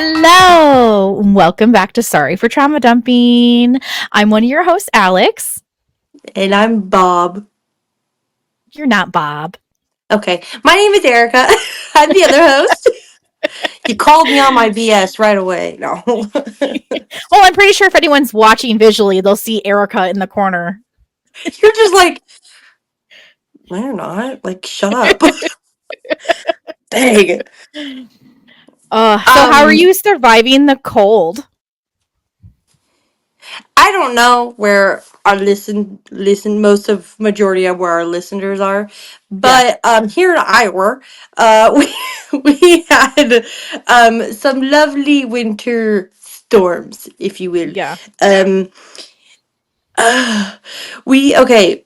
Hello! Welcome back to Sorry for Trauma Dumping. I'm one of your hosts, Alex. And I'm Bob. You're not Bob. Okay, my name is Erica. I'm the other host. You called me on my BS right away. No. Well, I'm pretty sure if anyone's watching visually, they'll see Erica in the corner. You're just like, no, you're not. Like, shut up. Dang. So how are you surviving the cold? I don't know where our most of majority of where our listeners are, but here in Iowa, we had some lovely winter storms, if you will. Yeah. Um, we okay.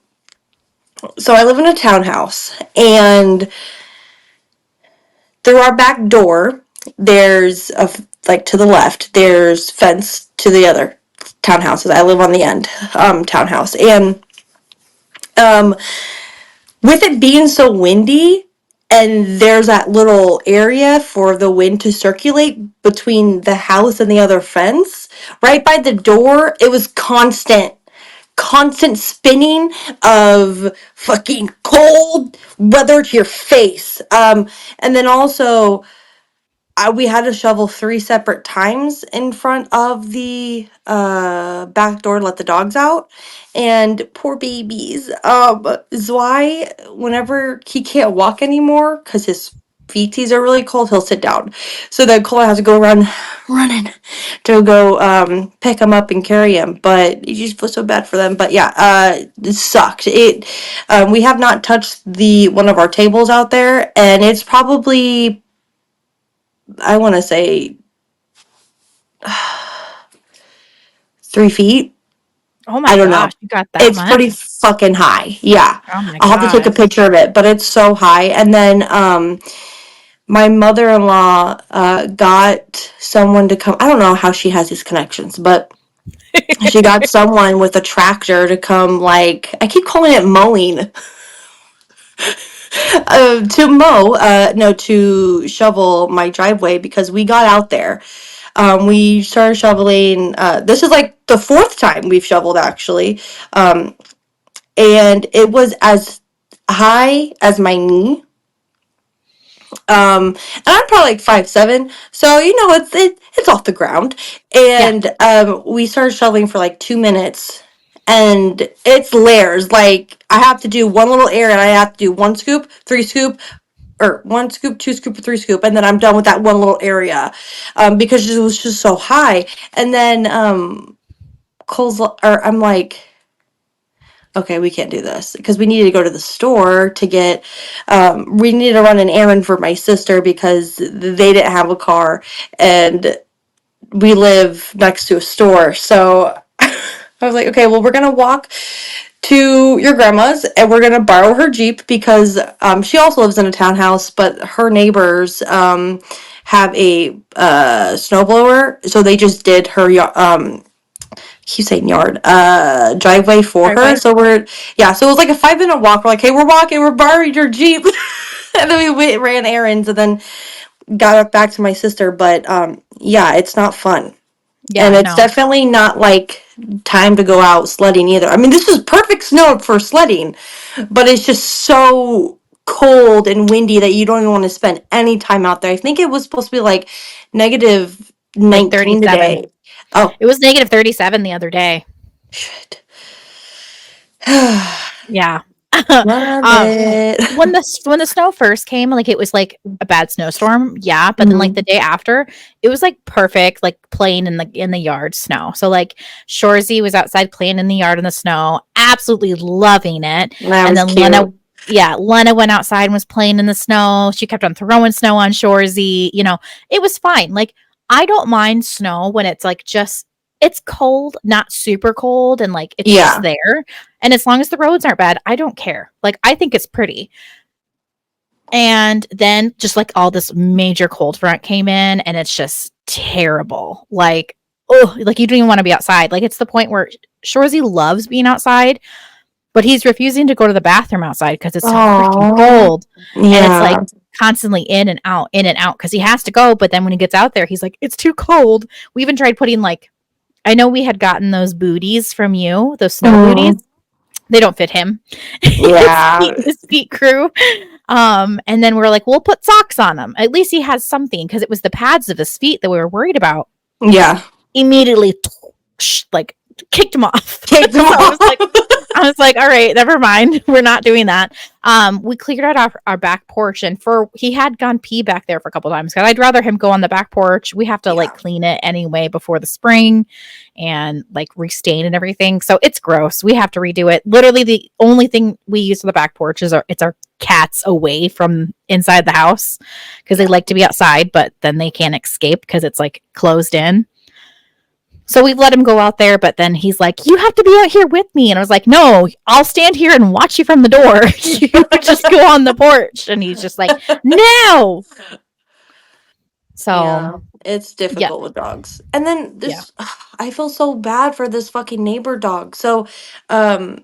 So I live in a townhouse, and through our back door, there's like to the left, there's fence to the other townhouses. I live on the end townhouse, and um, with it being so windy, and there's that little area for the wind to circulate between the house and the other fence. Right by the door, it was constant spinning of fucking cold weather to your face. And then also, we had to shovel 3 separate times in front of the back door to let the dogs out. And poor babies. Zwei, whenever he can't walk anymore because his feeties are really cold, he'll sit down. So then Cole has to go running to go pick him up and carry him. But you just feel so bad for them. But yeah, it sucked. We have not touched the one of our tables out there, and it's probably, I want to say, 3 feet. Oh my I don't know. gosh, you got that It's much? pretty fucking high. Yeah. Oh my I'll have to take a gosh. picture of it, but it's so high. And then my mother-in-law got someone to come. I don't know how she has these connections, but she got someone with a tractor to come, like, I keep calling it mowing. To mow, no, to shovel my driveway because we got out there. We started shoveling. This is like the fourth time we've shoveled, actually. And it was as high as my knee. And I'm probably like 5'7", so it's off the ground. Yeah. And we started shoveling for like 2 minutes, and it's layers. Like, I have to do one little area, and I have to do one scoop, three scoop, or one scoop, two scoop, three scoop, and then I'm done with that one little area, because it was just so high. And then I'm like, okay, we can't do this because we needed to go to the store to get. We needed to run an errand for my sister because they didn't have a car, and we live next to a store. So I was like, okay, well, we're gonna walk to your grandma's, and we're gonna borrow her Jeep because she also lives in a townhouse, but her neighbors have a snowblower, so they just did her keep saying yard, driveway for her. So so it was like a 5 minute walk. We're like, hey, we're walking, we're borrowing your Jeep. And then we ran errands and then got back to my sister. But yeah, it's not fun. And Yeah, it's no. definitely not like time to go out sledding either. I mean, this is perfect snow for sledding, but it's just so cold and windy that you don't even want to spend any time out there. I think it was supposed to be like negative Like 19 37. today. Oh, It was negative 37 the other day. shit. Yeah. Love um, it. when the snow first came, like it was like a bad snowstorm, yeah. But then like Mhm. the day after, it was like perfect, like playing in the yard snow. So like Shorzy was outside playing in the yard in the snow, absolutely loving it. That And was then cute. Lena went outside and was playing in the snow. She kept on throwing snow on Shorzy. It was fine. Like I don't mind snow when it's like just it's cold, not super cold, and like it's just Yeah. there. And as long as the roads aren't bad, I don't care. Like I think it's pretty. And then just like all this major cold front came in and it's just terrible. Like, oh, like you don't even want to be outside. Like it's the point where Shorzy loves being outside, but he's refusing to go to the bathroom outside because it's so freaking Oh, cold. And it's like yeah. constantly in and out, because he has to go. But then when he gets out there, he's like, it's too cold. We even tried putting like, I know we had gotten those booties from you, those snow booties. They don't fit him. Yeah. his feet grew. And then we're like, we'll put socks on him. At least he has something, because it was the pads of his feet that we were worried about. Yeah. Immediately, like, kicked him off. Kicked him So off. I was like, all right, never mind. We're not doing that. We cleared out our back porch, and he had gone pee back there for a couple times, because I'd rather him go on the back porch. We have to like clean it anyway before the spring and like restain and everything. So it's gross. We have to redo it. Literally the only thing we use for the back porch is our cats away from inside the house, because they like to be outside, but then they can't escape because it's like closed in. So we've let him go out there, but then he's like, you have to be out here with me. And I was like, no, I'll stand here and watch you from the door. You just go on the porch. And he's just like, no. So it's difficult with dogs. And then this, I feel so bad for this fucking neighbor dog. So, there's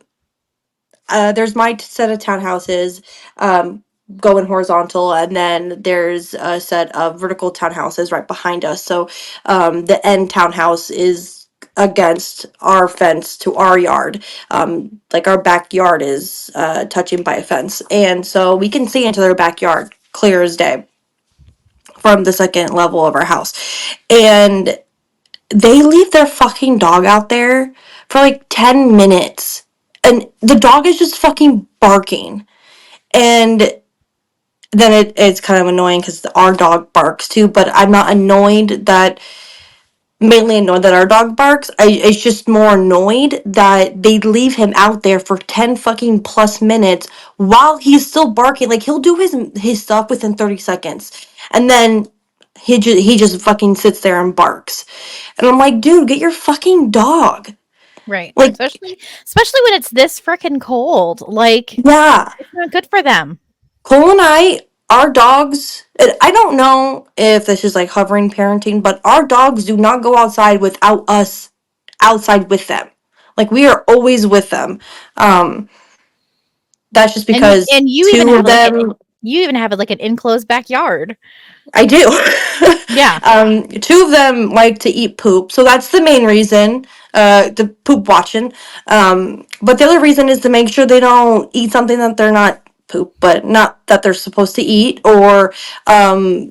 my set of townhouses, going horizontal, and then there's a set of vertical townhouses right behind us. So the end townhouse is against our fence to our yard. Like our backyard is touching by a fence, and so we can see into their backyard clear as day from the second level of our house. And they leave their fucking dog out there for like 10 minutes. And the dog is just fucking barking. And then it's kind of annoying because our dog barks too, but I'm not mainly annoyed that our dog barks. It's just more annoyed that they leave him out there for 10 fucking plus minutes while he's still barking. Like, he'll do his stuff within 30 seconds. And then he just fucking sits there and barks. And I'm like, dude, get your fucking dog. right. Like, especially when it's this freaking cold. Like, yeah. it's not good for them. Cole and I, our dogs, I don't know if this is like hovering parenting, but our dogs do not go outside without us outside with them. Like, we are always with them. That's just because and you two even of have them. you even have like an enclosed backyard. I do. Yeah. Two of them like to eat poop, so that's the main reason. The poop watching. But the other reason is to make sure they don't eat something that they're not poop, but not that they're supposed to eat. Or, I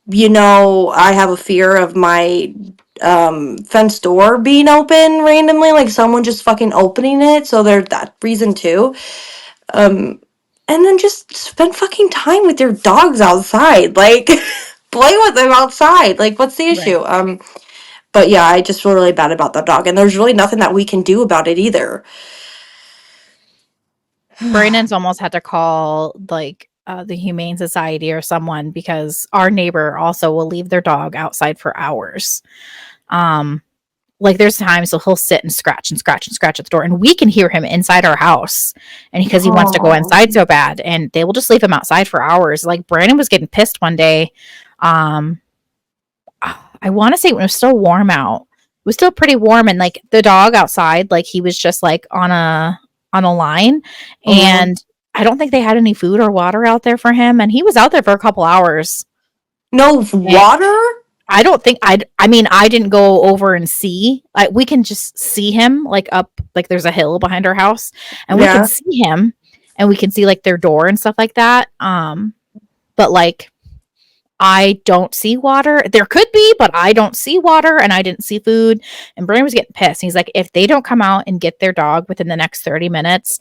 have a fear of my fence door being open randomly, like someone just fucking opening it. So there's that reason too. And then just spend fucking time with your dogs outside. Like, play with them outside. Like, what's the issue? Right. But yeah, I just feel really bad about the dog, and there's really nothing that we can do about it either. Brandon's almost had to call like the Humane Society or someone, because our neighbor also will leave their dog outside for hours. Like, there's times he'll sit and scratch and scratch and scratch at the door, and we can hear him inside our house, and because he wants to go inside so bad, and they will just leave him outside for hours. Like, Brandon was getting pissed one day. I want to say when it was still warm out, it was still pretty warm, and like the dog outside, like he was just like on a line, and I don't think they had any food or water out there for him, and he was out there for a couple hours. No water? I don't think I mean, I didn't go over and see. We can just see him like up, like there's a hill behind our house, and we can see him, and we can see like their door and stuff like that. But like, I don't see water. There could be, but I don't see water, and I didn't see food. And Brian was getting pissed. He's like, if they don't come out and get their dog within the next 30 minutes,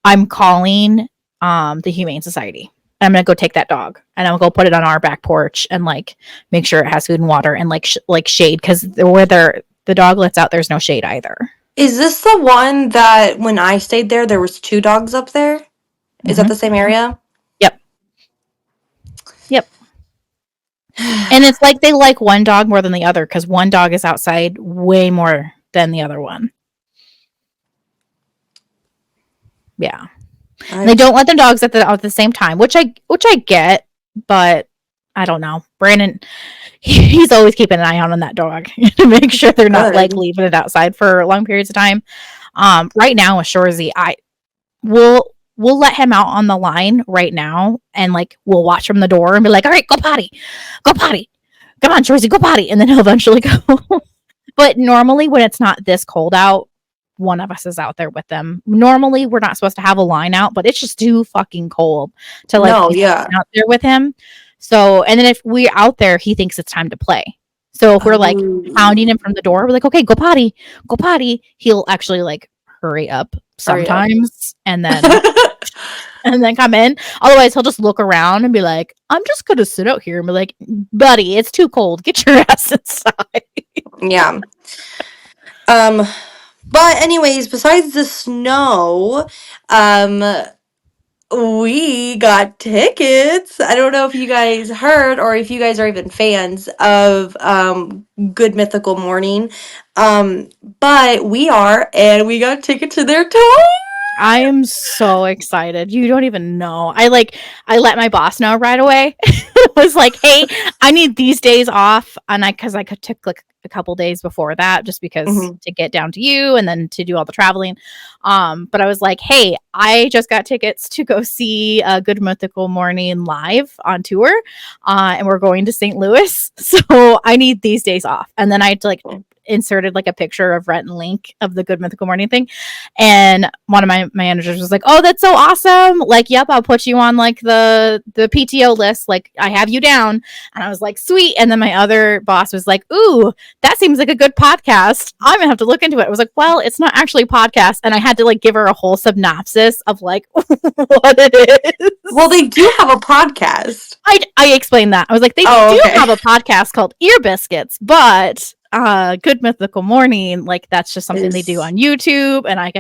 I'm calling the Humane Society. I'm gonna go take that dog, and I'm gonna go put it on our back porch and like make sure it has food and water and like shade, because where the dog lets out, there's no shade either. Is this the one that when I stayed there was two dogs up there? Is that the same area? Yep. And it's like they like one dog more than the other, because one dog is outside way more than the other one. Yeah. They don't let their dogs at the same time, which I get, but I don't know. Brandon, he's always keeping an eye on that dog to make sure they're not like leaving it outside for long periods of time. Right now with Shorzy, we'll we'll let him out on the line right now, and like we'll watch from the door and be like, all right, go potty, come on, Troy, go potty, and then he'll eventually go. But normally, when it's not this cold out, one of us is out there with them. Normally, we're not supposed to have a line out, but it's just too fucking cold to like No, be yeah. out there with him. So, and then if we're out there, he thinks it's time to play. So if we're like pounding him from the door, we're like, okay, go potty, go potty. He'll actually like hurry up sometimes and then come in. Otherwise, he'll just look around and be like, I'm just gonna sit out here and be like, buddy, it's too cold. Get your ass inside. Yeah. But anyways, besides the snow, we got tickets. I don't know if you guys heard or if you guys are even fans of Good Mythical Morning. But we are, and we got tickets to their tour. I am so excited. You don't even know. I let my boss know right away. It was like, hey, I need these days off. And because I took like a couple days before that just because to get down to you and then to do all the traveling. But I was like, hey, I just got tickets to go see Good Mythical Morning live on tour. And we're going to St. Louis. So I need these days off. And then I had to like inserted like a picture of Rhett and Link of the Good Mythical Morning thing, and one of my managers was like, oh, that's so awesome, like, yep, I'll put you on like the PTO list, like I have you down. And I was like, sweet. And then my other boss was like, ooh, that seems like a good podcast, I'm gonna have to look into it. I was like, well, it's not actually a podcast. And I had to like give her a whole synopsis of like what it is. Well, they do have a podcast. I explained that. I was like, they do have a podcast called Ear Biscuits, but Good Mythical Morning, like that's just something they do on YouTube. And I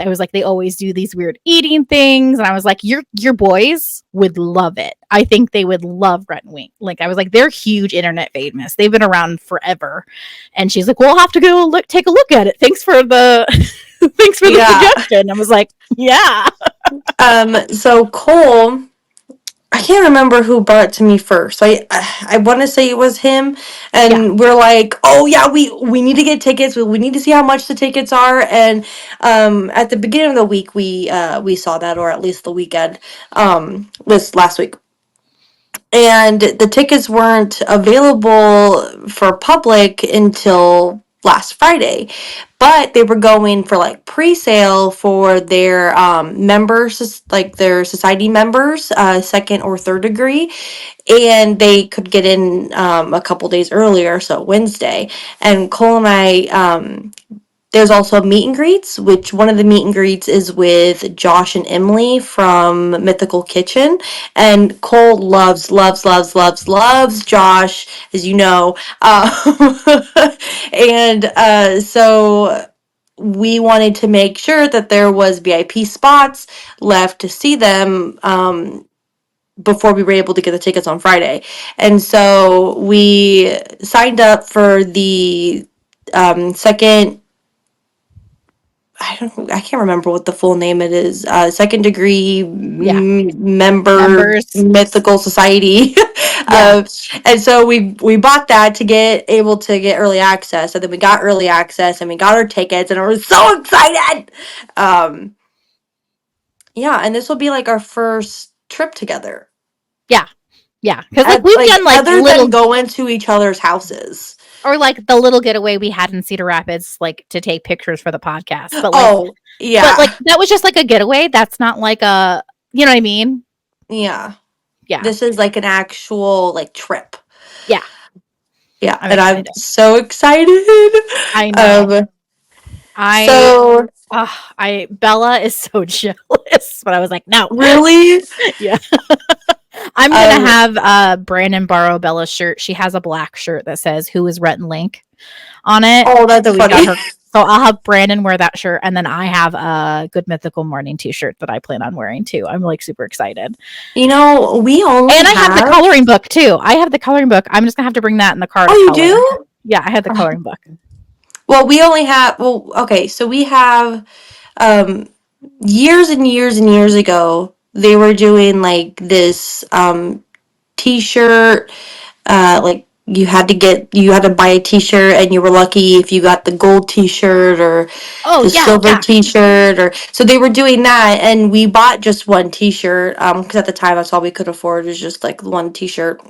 was like, they always do these weird eating things, and I was like, your boys would love it. I think they would love Rhett and Wink. Like I was like, they're huge internet famous, they've been around forever. And she's like, well, I'll have to go take a look at it, thanks for the thanks for the suggestion. I was like, yeah. So Cole, I can't remember who brought it to me first. I want to say it was him, and we're like, oh yeah, we need to get tickets. We need to see how much the tickets are. And at the beginning of the week, we saw that, or at least the weekend, this last week. And the tickets weren't available for public until last Friday, but they were going for like pre-sale for their members, like their society members, second or third degree, and they could get in a couple days earlier, so Wednesday. And Cole and I, there's also meet and greets, which one of the meet and greets is with Josh and Emily from Mythical Kitchen. And Cole loves Josh, as you know. And so we wanted to make sure that there was VIP spots left to see them before we were able to get the tickets on Friday. And so we signed up for the second, I can't remember what the full name it is. Second degree members mythical society. And so we bought that to get able to get early access, and then we got early access and we got our tickets, and I was so excited. Yeah, and this will be like our first trip together. Yeah, because like we've done like other than going to each other's houses. Or like the little getaway we had in Cedar Rapids, like to take pictures for the podcast. But like, but like that was just like a getaway. That's not like a, you know what I mean? Yeah. Yeah. This is like an actual like trip. Yeah. Yeah. And I'm so excited. I know. Bella is so jealous, but I was like, no. Really? Yeah. I'm gonna have Brandon borrow Bella's shirt. She has a black shirt that says "Who is Rhett and Link" on it. Oh, that's funny. So I'll have Brandon wear that shirt, and then I have a Good Mythical Morning t-shirt that I plan on wearing too. I'm like super excited. You know, I have the coloring book too. I have the coloring book. I'm just gonna have to bring that in the car. Oh, you do? Yeah, I have the coloring book. Well, we only have. Well, okay, so we have years and years and years ago. They were doing like this t-shirt, like you had to buy a t-shirt, and you were lucky if you got the gold t-shirt or Oh the yeah, silver yeah. t-shirt, or so they were doing that, and we bought just one t-shirt because at the time that's all we could afford is just like one t-shirt.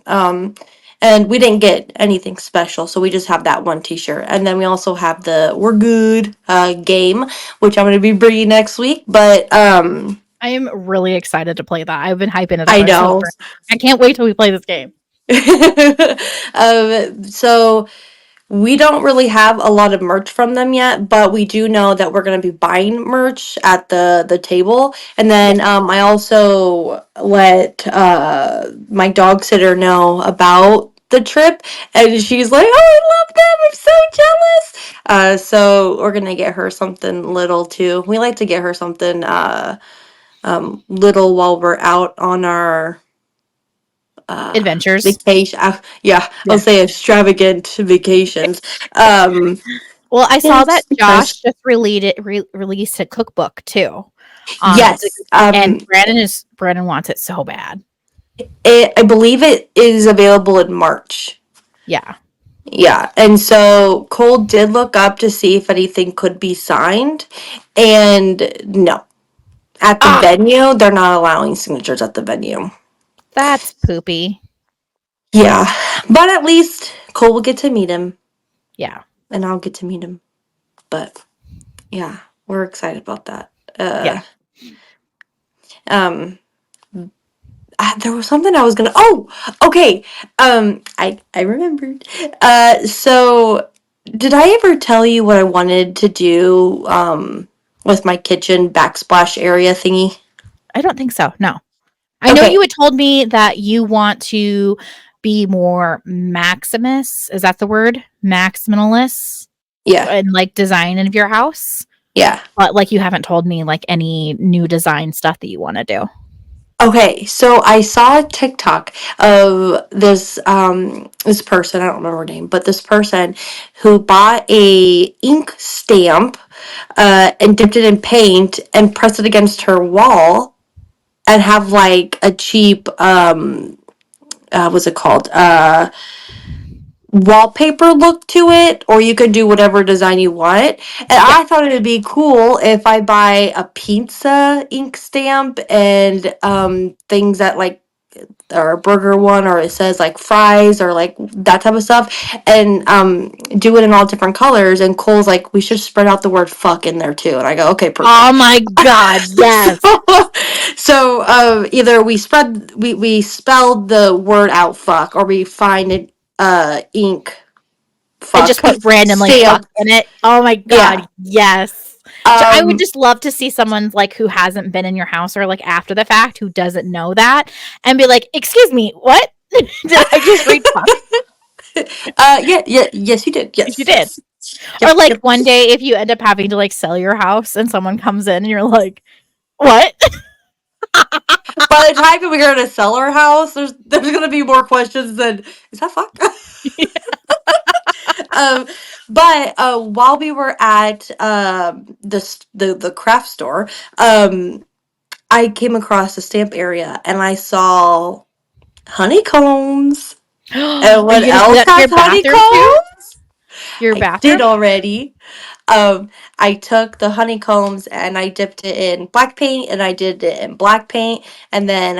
And we didn't get anything special, so we just have that one t-shirt. And then we also have the We're Good game, which I'm going to be bringing next week. But I am really excited to play that. I've been hyping it up. I I so know. I can't wait till we play this game. So we don't really have a lot of merch from them yet, but we do know that we're going to be buying merch at the table. And Yeah. then I also let my dog sitter know about the trip, and she's like, "Oh, I love them! I'm so jealous." So we're gonna get her something little too. We like to get her something little while we're out on our Adventures. vacation. Yeah, I'll Yeah. say extravagant vacations. Um, Well, I yeah, saw that it's nice. Josh just released a cookbook too. Yes. And Brandon wants it so bad. I believe it is available in March. Yeah. Yeah, and so Cole did look up to see if anything could be signed, and no. At the Ah, venue, they're not allowing signatures at the venue. that's poopy. Yeah, but at least Cole will get to meet him, Yeah. and I'll get to meet him. But yeah, we're excited about that. Yeah. Um, there was something I was gonna. Oh, okay. I remembered. So did I ever tell you what I wanted to do? With my kitchen backsplash area thingy. I don't think so. No. I know Okay. you had told me that you want to be more Maximus. Is that the word? Maximalist Yeah. and like design of your house. Yeah. But like you haven't told me like any new design stuff that you want to do. Okay, so I saw a TikTok of this person, I don't remember her name, but this person who bought a ink stamp and dipped it in paint and pressed it against her wall and have like a cheap what's it called? Wallpaper look to it, or you could do whatever design you want. And Yeah. I thought it would be cool if I buy a pizza ink stamp and things that like or a burger one, or it says like fries or like that type of stuff, and do it in all different colors. And Cole's like, we should spread out the word fuck in there too. And I go, okay, Oh perfect. my god, yes. So either we spelled the word out fuck, or we find it ink And fuck just put randomly fuck stamp. in it. Oh my god, Yeah. yes. I would Um just love to see someone like who hasn't been in your house or like after the fact who doesn't know that and be like, "Excuse me, what? Did I just read fuck?" yes you did. If you Yes, did. yes. Or Yep, like yep. one day if you end up having to like sell your house and someone comes in and you're like, "What?" By the time we're gonna sell our house, there's gonna be more questions than is that fuck? um, but while we were at the craft store, I came across the stamp area and I saw honeycombs. And Are you what going to do else that to your has bathroom too? honeycombs? Your I did bathroom? already. I took the honeycombs and I dipped it in black paint, and I did it in black paint, and then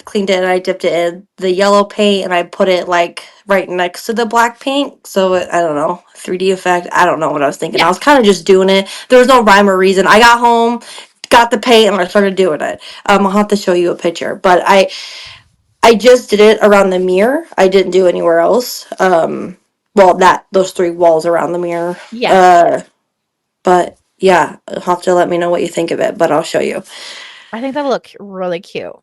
cleaned it, and I dipped it in the yellow paint, and I put it like right next to the black paint. So I don't know, 3D effect. I don't know what I was thinking. I Yeah. was kind of just doing it. There was no rhyme or reason. I got home, got the paint, and I started doing it. I'll have to show you a picture, but I just did it around the mirror. I didn't do anywhere else. Well, that those three walls around the mirror. Yeah. But yeah, you'll have to let me know what you think of it, but I'll show you. I think that'll look really cute.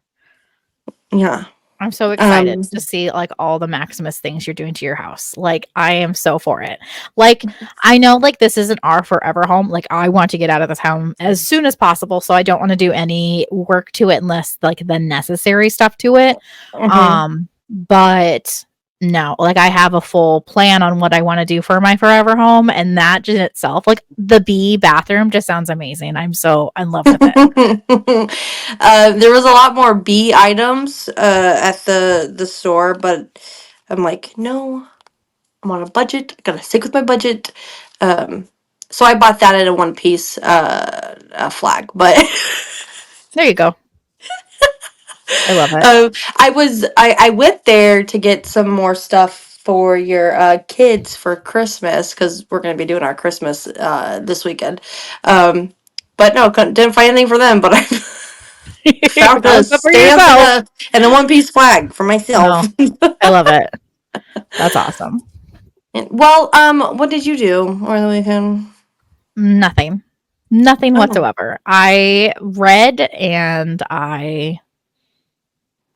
Yeah. I'm so excited Um to see like all the Maximus things you're doing to your house. Like I am so for it. Like I know like this isn't our forever home. Like I want to get out of this home as soon as possible, so I don't want to do any work to it unless like the necessary stuff to it. mhm. But no, like I have a full plan on what I want to do for my forever home, and that in itself, like the bee bathroom just sounds amazing. I'm so in love with it. There was a lot more bee items at the store, but I'm like, no. I'm on a budget. I gotta stick with my budget. Um, so I bought that at a One Piece flag, but There you go. I love it. I went there to get some more stuff for your kids for Christmas because we're gonna be doing our Christmas this weekend. Um, but no, didn't find anything for them. But I found a Found stuff for stamp yourself. and a One Piece flag for myself. No, I love it. That's awesome. Well, what did you do over the weekend? Nothing. Nothing Oh, whatsoever. I read and I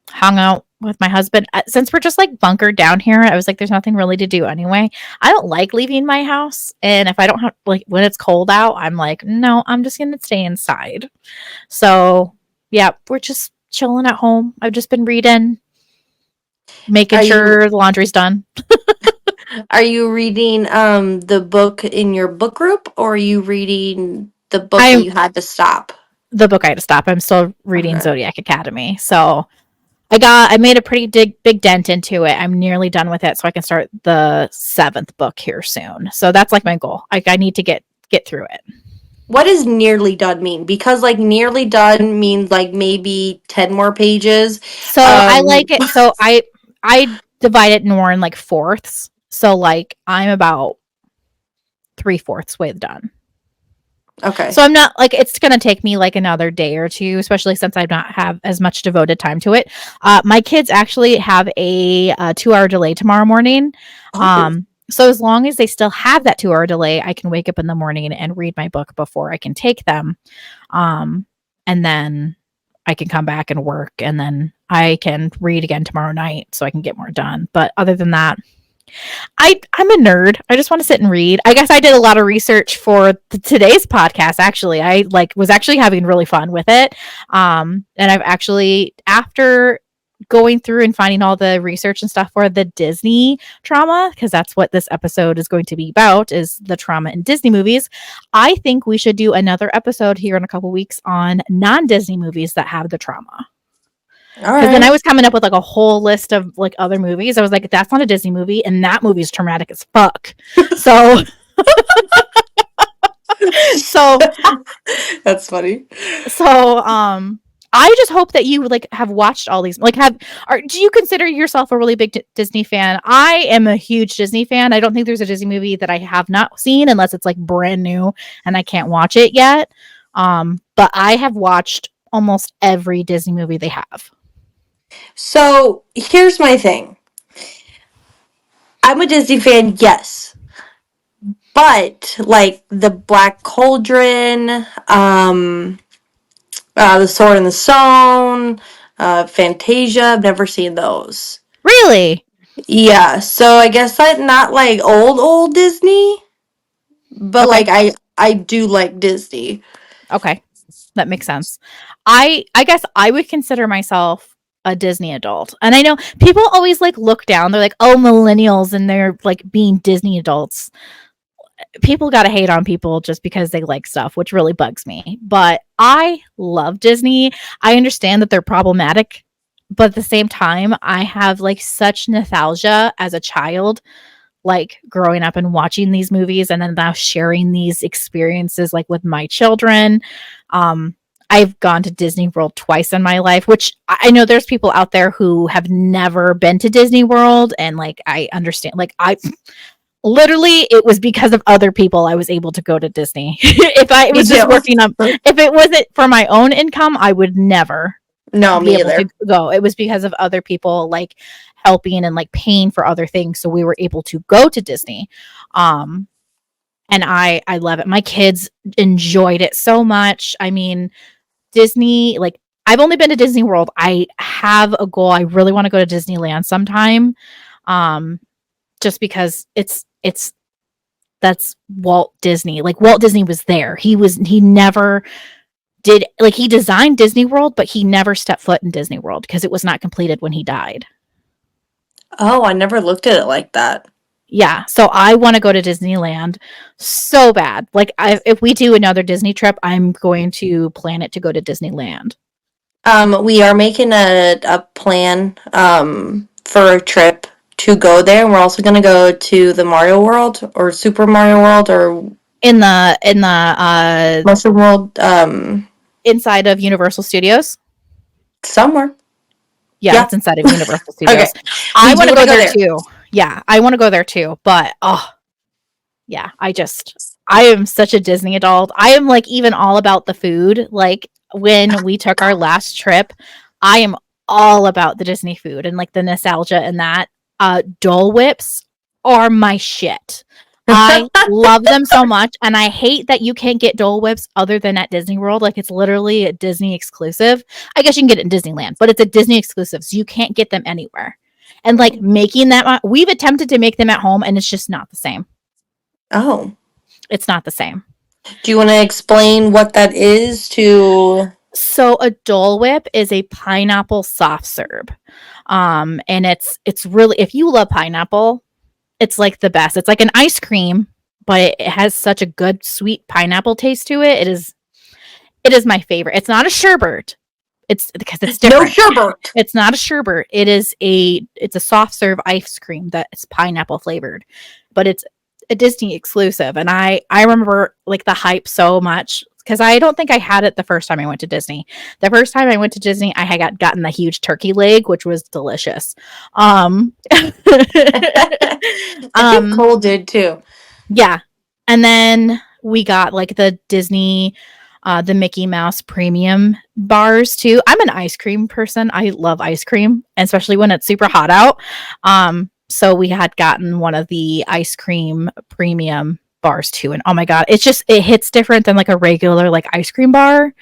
hung out with my husband. Since we're just like bunkered down here, I was like, there's nothing really to do anyway. I don't like leaving my house. And if I don't have, like, when it's cold out, I'm like, no, I'm just going to stay inside. So, yeah, we're just chilling at home. I've just been reading, making are you sure the laundry's done. are you reading the book in your book group, or are you reading the book that I'm you had to stop? the book I had to stop. I'm still reading Okay. Zodiac Academy. So, I made a pretty big dent into it. I'm nearly done with it, so I can start the 7th book here soon. So that's like my goal. Like I need to get through it. What does nearly done mean? Because like nearly done means like maybe 10 more pages. So I Um like it. So I divide it more in like fourths. So like I'm about 3/4 way done. okay. So I'm not like it's gonna take me like another day or two, especially since I not have as much devoted time to it. My kids actually have a 2 hour delay tomorrow morning. Oh. So as long as they still have that 2 hour delay, I can wake up in the morning and read my book before I can take them. Um, and then I can come back and work, and then I can read again tomorrow night so I can get more done. But other than that, I'm a nerd. I just want to sit and read. I guess I did a lot of research for today's podcast. Actually, I like was actually having really fun with it. And I've actually after going through and finding all the research and stuff for the Disney trauma, because that's what this episode is going to be about, is the trauma in Disney movies. I think we should do another episode here in a couple weeks on non-Disney movies that have the trauma. All Because then I right. was coming up with like a whole list of like other movies. I was like, that's not a Disney movie, and that movie is traumatic as fuck. So, so, That's funny. so, I just hope that you like have watched all these. Like, do you consider yourself a really big Disney fan? I am a huge Disney fan. I don't think there's a Disney movie that I have not seen unless it's like brand new and I can't watch it yet. But I have watched almost every Disney movie they have. So, here's my thing. I'm a Disney fan, yes. But like the Black Cauldron, the Sword and the Stone, Fantasia, I've never seen those. Really? Yeah, so I guess that not like old Disney, but like Okay. I do like Disney. Okay. That makes sense. I guess I would consider myself a Disney adult. And I know people always like look down. They're like, "Oh, millennials and they're like being Disney adults." People got to hate on people just because they like stuff, which really bugs me. But I love Disney. I understand that they're problematic, but at the same time, I have like such nostalgia as a child, like growing up and watching these movies and then now sharing these experiences like with my children. I've gone to Disney World twice in my life, which I know there's people out there who have never been to Disney World, and like I understand, like I literally it was because of other people I was able to go to Disney. If I Me was just too. working up, if it wasn't for my own income, I would never No, be me able to either. go. It was because of other people like helping and like paying for other things, so we were able to go to Disney. Um, and I love it. My kids enjoyed it so much. I mean, Disney, like I've only been to Disney World. I have a goal. I really want to go to Disneyland sometime. Um, just because it's that's Walt Disney. Like Walt Disney was there. He never did like he designed Disney World, but he never stepped foot in Disney World because it was not completed when he died. Oh, I never looked at it like that. Yeah, so I want to go to Disneyland so bad. Like if we do another Disney trip, I'm going to plan it to go to Disneyland. We are making a plan for a trip to go there. We're also gonna go to the Mario World or Super Mario World or In the Mushroom World. inside of Universal Studios. Somewhere. Yeah, Yeah. it's inside of Universal Okay. Studios. I We do want to wanna go there there. too. Yeah, I want to go there too. But yeah, I am such a Disney adult. I am like even all about the food. Like when we took our last trip, I am all about the Disney food and like the nostalgia and that. Dole Whips are my shit. I love them so much, and I hate that you can't get Dole Whips other than at Disney World. Like it's literally a Disney exclusive. I guess you can get it in Disneyland, but it's a Disney exclusive, so you can't get them anywhere. And like making them, we've attempted to make them at home, and it's just not the same. Oh. It's not the same. Do you want to explain what that is to? So a Dole Whip is a pineapple soft serve. And it's really, if you love pineapple, it's like the best. It's like an ice cream, but it has such a good sweet pineapple taste to it. It is my favorite. It's not a sherbet. It's because it's different. No sherbet. It's not a sherbet. It's a soft serve ice cream that's pineapple flavored, but it's a Disney exclusive. And I remember like the hype so much because I don't think I had it the first time I went to Disney. The first time I went to Disney, I had gotten the huge turkey leg, which was delicious. I think Cole did too. Yeah. And then we got like the Disney, the Mickey Mouse premium bars too. I'm an ice cream person. I love ice cream, especially when it's super hot out. So we had gotten one of the ice cream premium bars too. And oh my God, it hits different than like a regular like ice cream bar.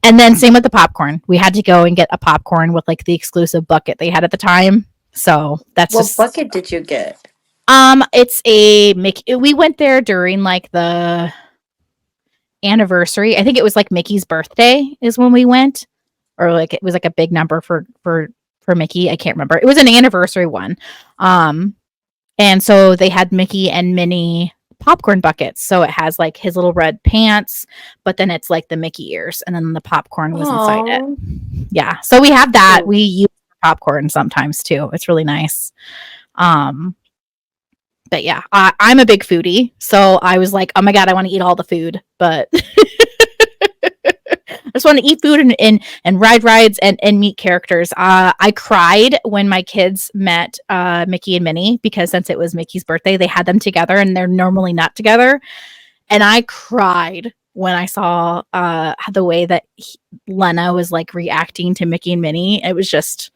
And then same with the popcorn. We had to go and get a popcorn with like the exclusive bucket they had at the time. So that's what bucket did you get? It's a Mickey. We went there during like the anniversary. I think it was like Mickey's birthday is when we went, or like it was like a big number for Mickey. I can't remember. It was an anniversary one. And so they had Mickey and Minnie popcorn buckets. So it has like his little red pants, but then it's like the Mickey ears, and then the popcorn was inside it. Yeah. So we have that. We use popcorn sometimes too. It's really nice. But yeah, I'm a big foodie, so I was like, oh my God, I want to eat all the food, but I just want to eat food and ride rides and meet characters. I cried when my kids met Mickey and Minnie because since it was Mickey's birthday, they had them together and they're normally not together. And I cried when I saw the way that Lena was like reacting to Mickey and Minnie. It was just...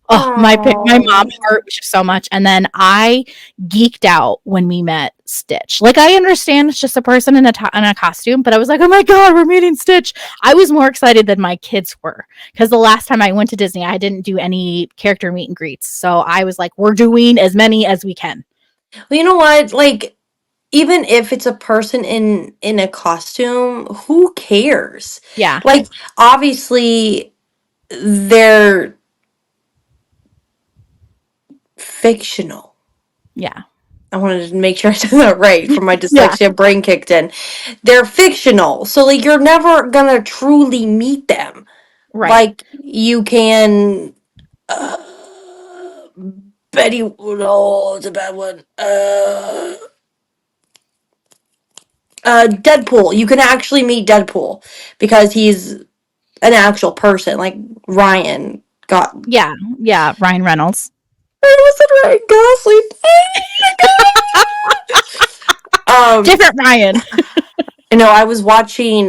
Oh, my mom hurt so much. And then I geeked out when we met Stitch. Like, I understand it's just a person in a costume, but I was like, oh my God, we're meeting Stitch. I was more excited than my kids were because the last time I went to Disney, I didn't do any character meet and greets. So I was like, we're doing as many as we can. Well, you know what? Like, even if it's a person in a costume, who cares? Yeah. Like, obviously, they're fictional. Yeah. I wanted to make sure I said that right for my dyslexia brain kicked in. They're fictional. So like you're never gonna truly meet them. Right. Like you can Betty oh, it's a bad one. Deadpool. You can actually meet Deadpool because he's an actual person, like Ryan got Ryan Reynolds. I wasn't Ryan Gosling. Different Ryan. No, I was watching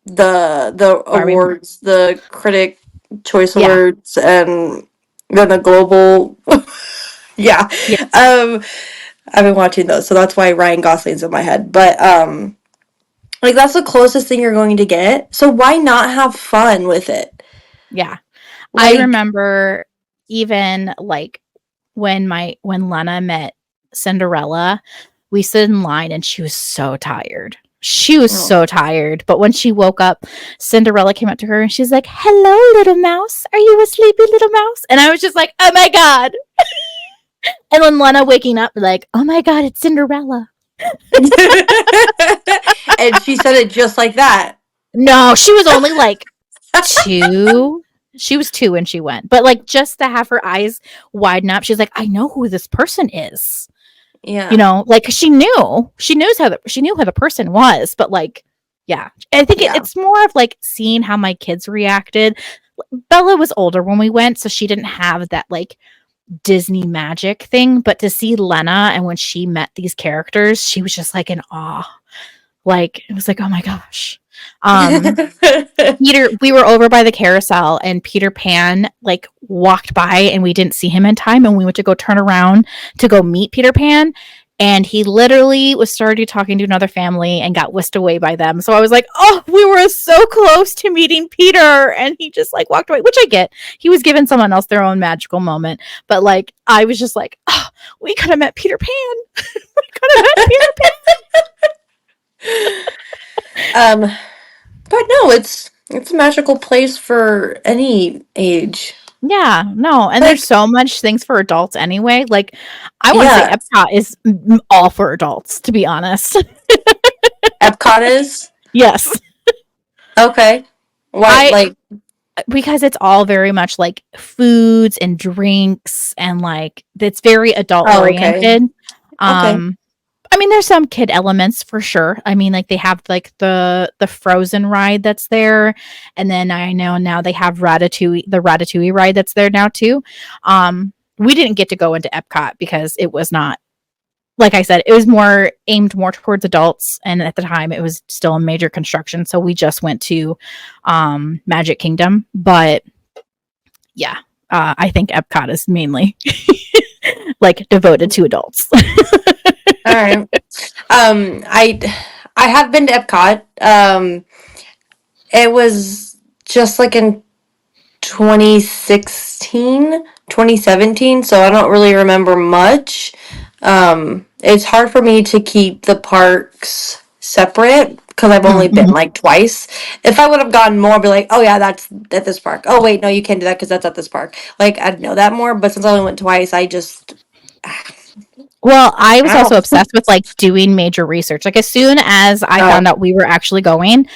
the awards, the critic choice awards, and then the global. Yeah. Yes. I've been watching those, so that's why Ryan Gosling's in my head. But like that's the closest thing you're going to get. So why not have fun with it? Yeah. Like, I remember even like when Lena met Cinderella, we stood in line and she was so tired. She was so tired. But when she woke up, Cinderella came up to her and she's like, hello, little mouse. Are you a sleepy little mouse? And I was just like, oh my God. And then Lena waking up like, oh my God, it's Cinderella. And she said it just like that. No, she was only like 2. She was 2 when she went, but like just to have her eyes widen up, she's like, I know who this person is. You Yeah. know, like she knew who the person was, but like, yeah, I think Yeah. it's more of like seeing how my kids reacted. Bella was older when we went, so she didn't have that like Disney magic thing, but to see Lena and when she met these characters, she was just like in awe. Like it was like, oh my gosh. Um Peter, we were over by the carousel and Peter Pan like walked by and we didn't see him in time and we went to go turn around to go meet Peter Pan and he literally was started talking to another family and got whisked away by them. So I was like, "Oh, we were so close to meeting Peter." And he just like walked away, which I get. He was giving someone else their own magical moment, but like I was just like, "Oh, we could have met Peter Pan." We could have met Peter um, but no, it's a magical place for any age. Yeah, no, and there's Like, so much things for adults anyway. Like, I want to say yeah, Epcot is all for adults, to be honest. Epcot is Yes, okay. Why, I like, because it's all very much like foods and drinks and like it's very adult oh, okay, oriented. okay. I mean, there's some kid elements for sure. I mean, like they have like the Frozen ride that's there, and then I know now they have the Ratatouille ride that's there now too. We didn't get to go into Epcot because it was not like I said, it was more aimed more towards adults, and at the time it was still a major construction, so we just went to Magic Kingdom. But yeah, I think Epcot is mainly like devoted to adults. All right. I have been to Epcot. It was just like in 2016, 2017. So I don't really remember much. It's hard for me to keep the parks separate because I've only been Mm-hmm. like twice. If I would have gone more, I'd be like, oh yeah, that's at this park. Oh wait, no, you can't do that because that's at this park. Like I'd know that more. But since I only went twice, I just Well, I was I also don't. obsessed with like doing major research. Like as soon as I Oh, found out we were actually going,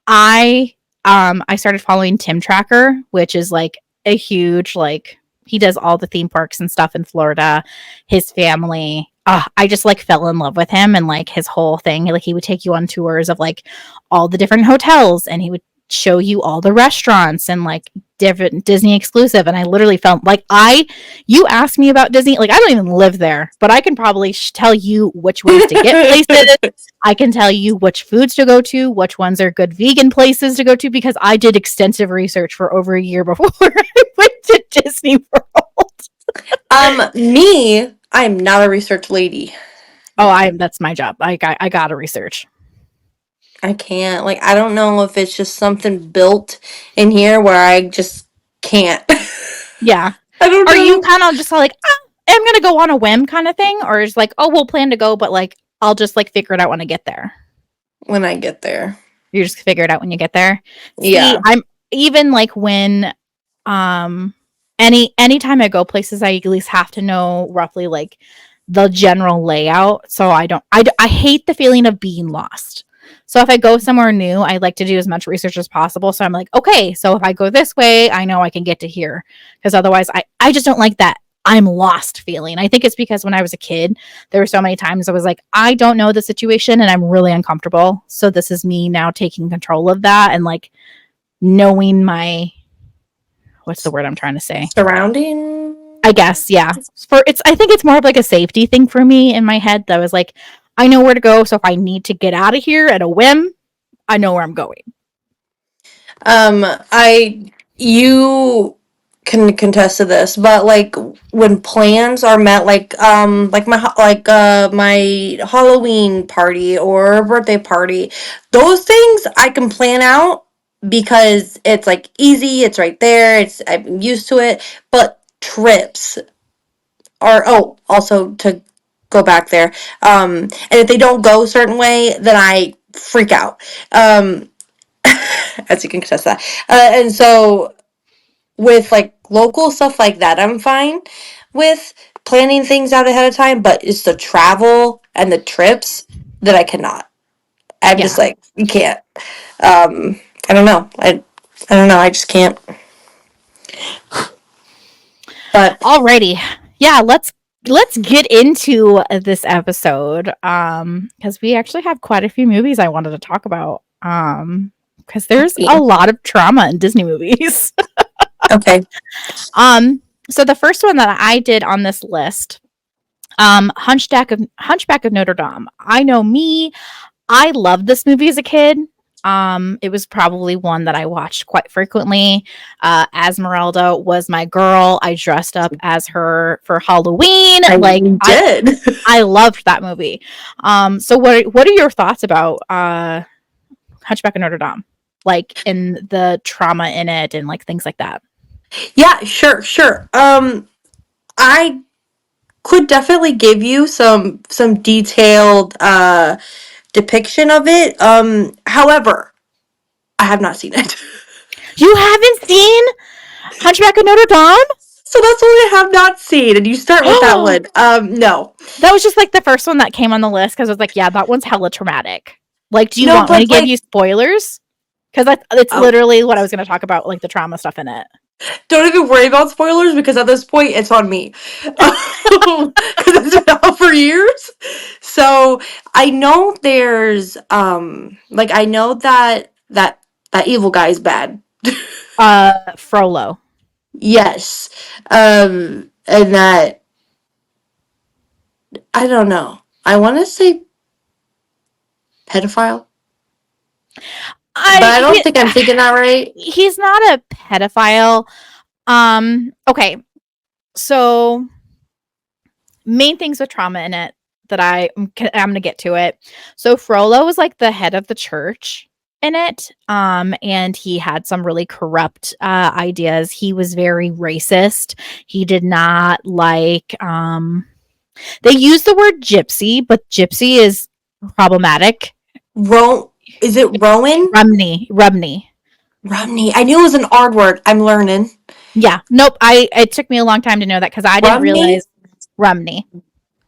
I I started following Tim Tracker, which is like a huge like he does all the theme parks and stuff in Florida. His family, I just like fell in love with him and like his whole thing. Like he would take you on tours of like all the different hotels and he would show you all the restaurants and like different Disney exclusive. And I literally felt like you asked me about Disney, like I don't even live there, but I can probably tell you which ways to get places. I can tell you which foods to go to, which ones are good vegan places to go to, because I did extensive research for over a year before I went to Disney World. I'm not a research lady. Oh, that's my job. I gotta research. I can't. Like, I don't know if it's just something built in here where I just can't. Yeah. I don't Are you know. kind of just like, I'm gonna go on a whim kind of thing, or is like, oh, we'll plan to go, but like I'll just like figure it out when I get there. When I get there. You just figure it out when you get there. See, Yeah. I'm even like when anytime I go places, I at least have to know roughly like the general layout. So I hate the feeling of being lost. So if I go somewhere new, I like to do as much research as possible. So I'm like, okay, so if I go this way, I know I can get to here. Because otherwise I just don't like that I'm lost feeling. I think it's because when I was a kid, there were so many times I was like, I don't know the situation and I'm really uncomfortable. So this is me now taking control of that and like knowing my what's the word I'm trying to say? Surrounding. I guess, yeah. I think it's more of like a safety thing for me in my head that was like, I know where to go, so if I need to get out of here at a whim, I know where I'm going. I you can contest to this, but like when plans are met, my Halloween party or birthday party, those things I can plan out because it's like easy, it's right there, I'm used to it. But trips are also to go back there, and if they don't go a certain way, then I freak out. As you can contest that, and so with like local stuff like that, I'm fine with planning things out ahead of time, but it's the travel and the trips that I cannot. I'm just Yeah. like, you can't. I don't know. I don't know. I just can't. But Alrighty. Yeah, let's get into this episode. Because we actually have quite a few movies I wanted to talk about. Because there's a lot of trauma in Disney movies. Okay. So the first one that I did on this list, Hunchback of Notre Dame. I know me. I loved this movie as a kid. It was probably one that I watched quite frequently. Esmeralda was my girl. I dressed up as her for Halloween. I loved that movie. So what are your thoughts about Hunchback of Notre Dame? Like in the trauma in it and like things like that. Yeah, sure. I could definitely give you some detailed depiction of it. However, I have not seen it. You haven't seen Hunchback of Notre Dame? So that's what I have not seen, and you start with that one. No. That was just like the first one that came on the list because I was like, yeah, that one's hella traumatic. Like, do you No, want me but, to give like- you spoilers? Because it's literally what I was going to talk about, like the trauma stuff in it. Don't even worry about spoilers because at this point it's on me. Because it's been out for years. So I know there's like I know that evil guy is bad. Frollo. Yes. And that I don't know. I want to say pedophile. But I don't think I'm thinking that right. He's not a pedophile. Okay. So main things with trauma in it that I'm going to get to it. So Frollo was like the head of the church in it. And he had some really corrupt ideas. He was very racist. He did not like they use the word gypsy, but gypsy is problematic. Is it Rowan? Rumney. Rumney. I knew it was an R word. I'm learning. Yeah. Nope. It took me a long time to know that because I didn't realize Rumney.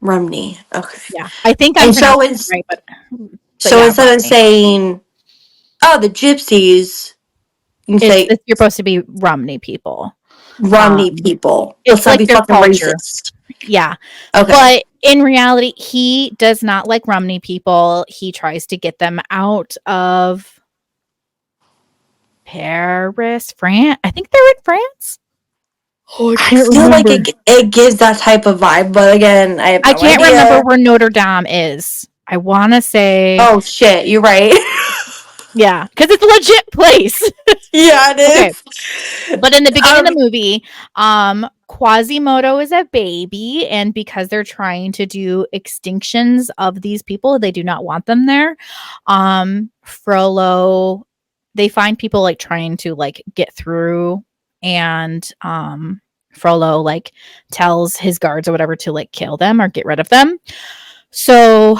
Okay. Yeah. I think I'm pronouncing it right, but yeah, instead of saying, oh, the gypsies, you're supposed to be Rumney people. People. It's like their fucking culture. Racist. Yeah. Okay. But in reality, he does not like Rumney people. He tries to get them out of Paris, France. I think they're in France. Oh, I feel like it gives that type of vibe, but again, I can't remember where Notre Dame is. I want to say. Oh shit, you're right. Yeah, because it's a legit place. Yeah, it is. Okay. But in the beginning of the movie, Quasimodo is a baby, and because they're trying to do extinctions of these people, they do not want them there. Frollo, they find people like trying to like get through, and Frollo like tells his guards or whatever to like kill them or get rid of them. So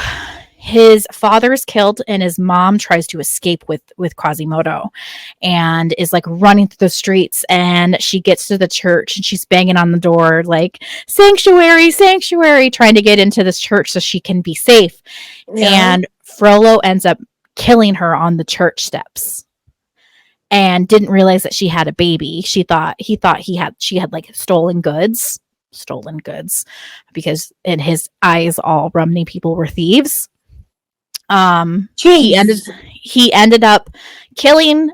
his father is killed and his mom tries to escape with Quasimodo and is like running through the streets, and she gets to the church and she's banging on the door like sanctuary, trying to get into this church so she can be safe. Yeah. And Frollo ends up killing her on the church steps and didn't realize that she had a baby. She thought she had like stolen goods because in his eyes all Rumney people were thieves. He ended up killing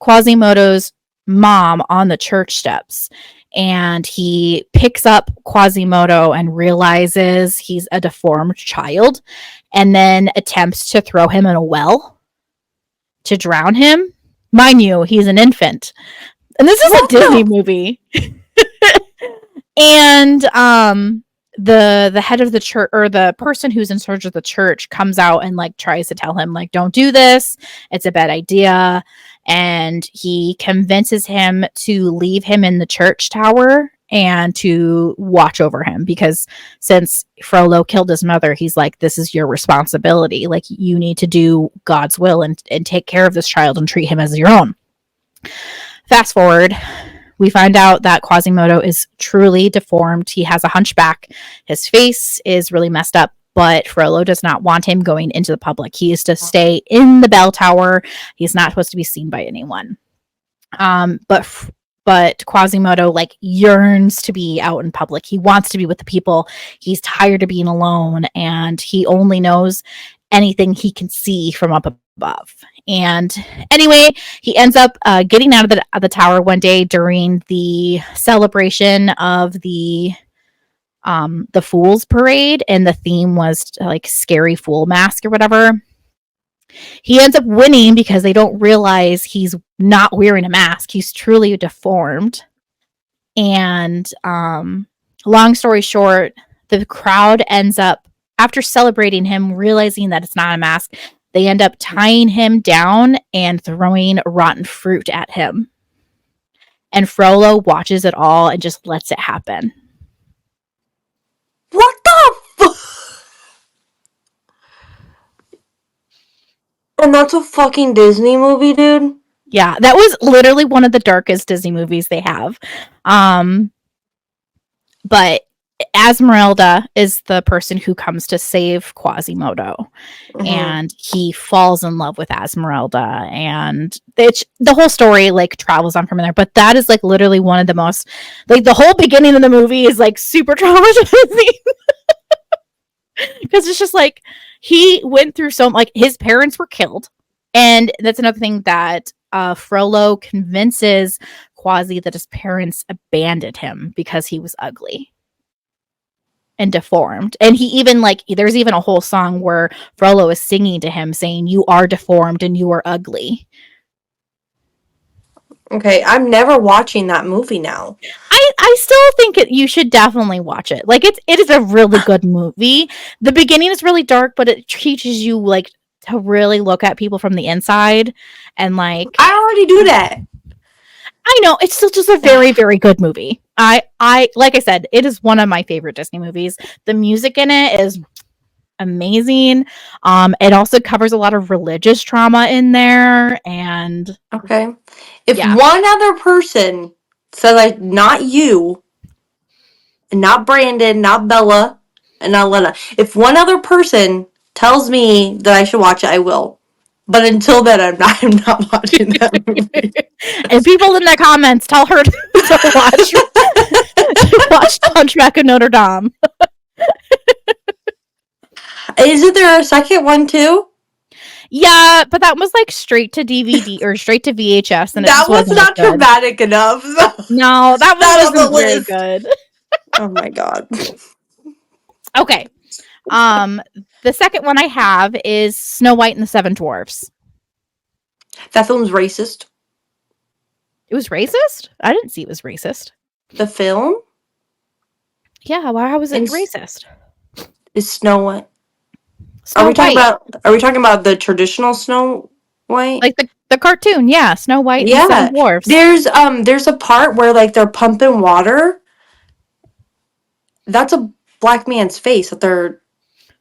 Quasimodo's mom on the church steps, and he picks up Quasimodo and realizes he's a deformed child, and then attempts to throw him in a well to drown him. Mind you, he's an infant, and this is a Disney movie. And the head of the church, or the person who's in charge of the church, comes out and like tries to tell him like, don't do this, it's a bad idea. And he convinces him to leave him in the church tower and to watch over him, because since Frollo killed his mother, he's like, this is your responsibility. Like, you need to do God's will and take care of this child and treat him as your own. Fast forward, we find out that Quasimodo is truly deformed. He has a hunchback. His face is really messed up, but Frollo does not want him going into the public. He is to stay in the bell tower. He's not supposed to be seen by anyone. But but Quasimodo like yearns to be out in public. He wants to be with the people. He's tired of being alone, and he only knows anything he can see from up above. And anyway, he ends up getting out of the tower one day during the celebration of the Fool's Parade, and the theme was like scary fool mask or whatever. He ends up winning because they don't realize he's not wearing a mask. He's truly deformed. And long story short, the crowd ends up, after celebrating him, realizing that it's not a mask, they end up tying him down and throwing rotten fruit at him. And Frollo watches it all and just lets it happen. What the And that's a fucking Disney movie, dude? Yeah, that was literally one of the darkest Disney movies they have. But Esmeralda is the person who comes to save Quasimodo. Mm-hmm. And he falls in love with Esmeralda, and the whole story like travels on from there. But that is like literally one of the most, like, the whole beginning of the movie is like super traumatizing. Because it's just like he went through like his parents were killed, and that's another thing that Frollo convinces Quasi that his parents abandoned him because he was ugly and deformed. And he even like, there's even a whole song where Frollo is singing to him saying, "You are deformed and you are ugly." Okay, I'm never watching that movie now. I still think you should definitely watch it. Like it is a really good movie. The beginning is really dark, but it teaches you like to really look at people from the inside, and like I already do that. I know, it's still just a very, very good movie. I like I said, it is one of my favorite Disney movies. The music in it is amazing. It also covers a lot of religious trauma in there, and okay. If one other person says, like, not you, and not Brandon, not Bella, and not Lena, if one other person tells me that I should watch it, I will. But until then, I'm not watching that movie. And people in the comments, tell her to watch Hunchback of Notre Dame. Isn't there a second one too? Yeah, but that was like straight to DVD or straight to VHS, and that was not dramatic enough. No, that one wasn't very good. Oh my god. Okay. The second one I have is Snow White and the Seven Dwarfs. That film's racist. It was racist? I didn't see it was racist. The film? Yeah, why was it racist? Is Snow White? Are we talking about the traditional Snow White? Like the cartoon, yeah, Snow White and the Seven Dwarfs. There's a part where like they're pumping water. That's a black man's face that they're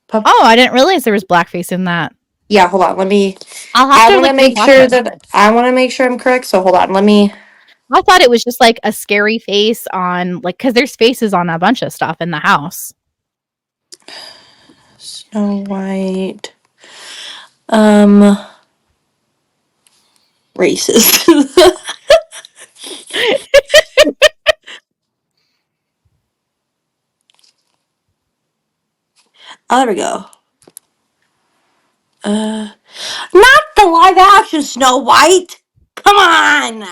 pumping. Oh, I didn't realize there was blackface in that. Yeah, hold on. Let me. I want to make sure that I want to make sure I'm correct. So hold on. Let me. I thought it was just like a scary face on, like, because there's faces on a bunch of stuff in the house. Snow White. Racist. Oh, there we go. Not the live action Snow White. Come on.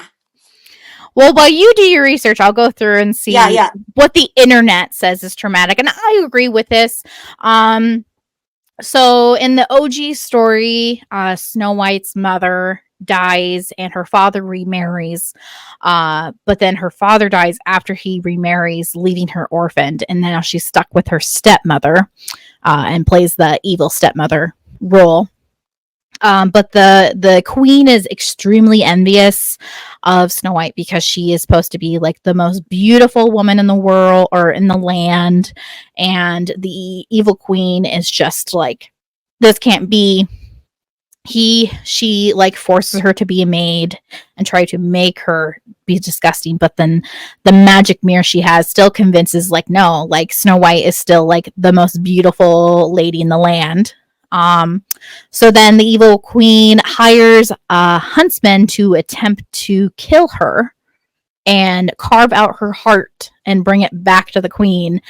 Well, while you do your research, I'll go through and see what the internet says is traumatic, and I agree with this. So in the OG story, Snow White's mother dies and her father remarries, but then her father dies after he remarries, leaving her orphaned, and now she's stuck with her stepmother, and plays the evil stepmother role. But the queen is extremely envious of Snow White because she is supposed to be like the most beautiful woman in the world or in the land, and the evil queen is just like, this can't be. She like forces her to be a maid and try to make her be disgusting, but then the magic mirror she has still convinces, like, no, like Snow White is still like the most beautiful lady in the land. So then the evil queen hires a huntsman to attempt to kill her. and carve out her heart and bring it back to the queen.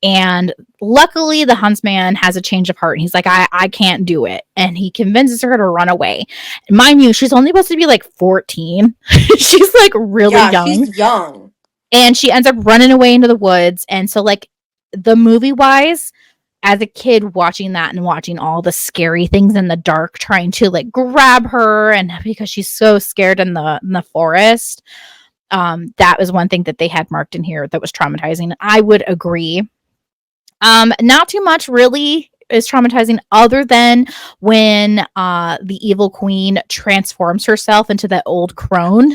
And luckily, the huntsman has a change of heart. And he's like, I can't do it. And he convinces her to run away. And mind you, she's only supposed to be like 14. She's like really young. She's young. And she ends up running away into the woods. And so, like, the movie wise, as a kid watching that and watching all the scary things in the dark, trying to like grab her, and because she's so scared in the forest, that was one thing that they had marked in here that was traumatizing. I would agree. Not too much really is traumatizing other than when the evil queen transforms herself into that old crone.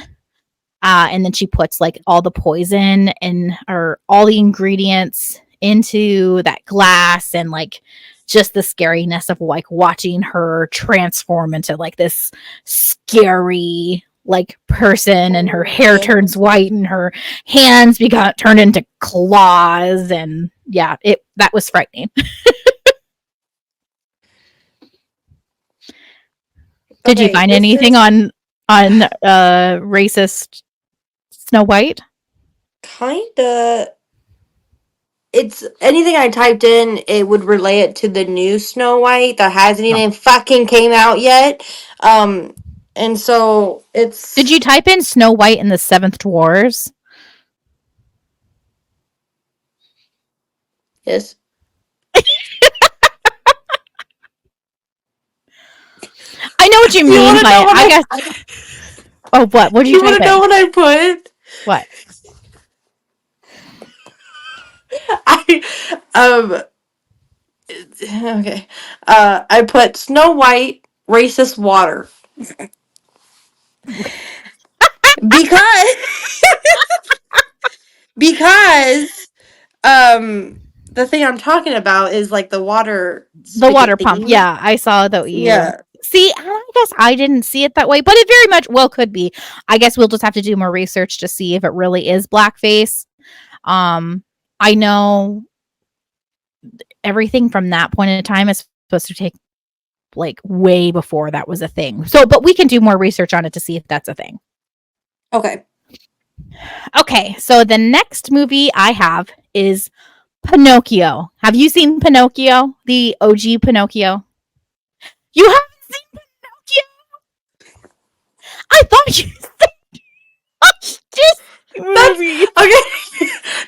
And then she puts like all the poison and or all the ingredients into that glass, and like just the scariness of like watching her transform into like this scary like person, and her hair turns white and her hands turned into claws, and yeah, that was frightening. Did you find anything on racist Snow White? Kinda. It's anything I typed in, it would relay it to the new Snow White that hasn't even fucking came out yet. And so it's. Did you type in Snow White and the Seventh Dwarfs? Yes. I know what you mean by it. I guess. Oh, what? What did you type in? You want to know what I put? What? Okay. I put Snow White racist water. because the thing I'm talking about is like the water pump. Yeah, I saw that. Yeah. See, I guess I didn't see it that way, but it very much well could be. I guess we'll just have to do more research to see if it really is blackface. I know everything from that point in time is supposed to take like way before that was a thing. So, but we can do more research on it to see if that's a thing. Okay. Okay, so the next movie I have is Pinocchio. Have you seen Pinocchio? The OG Pinocchio? You haven't seen Pinocchio? I thought you watched this movie. Okay.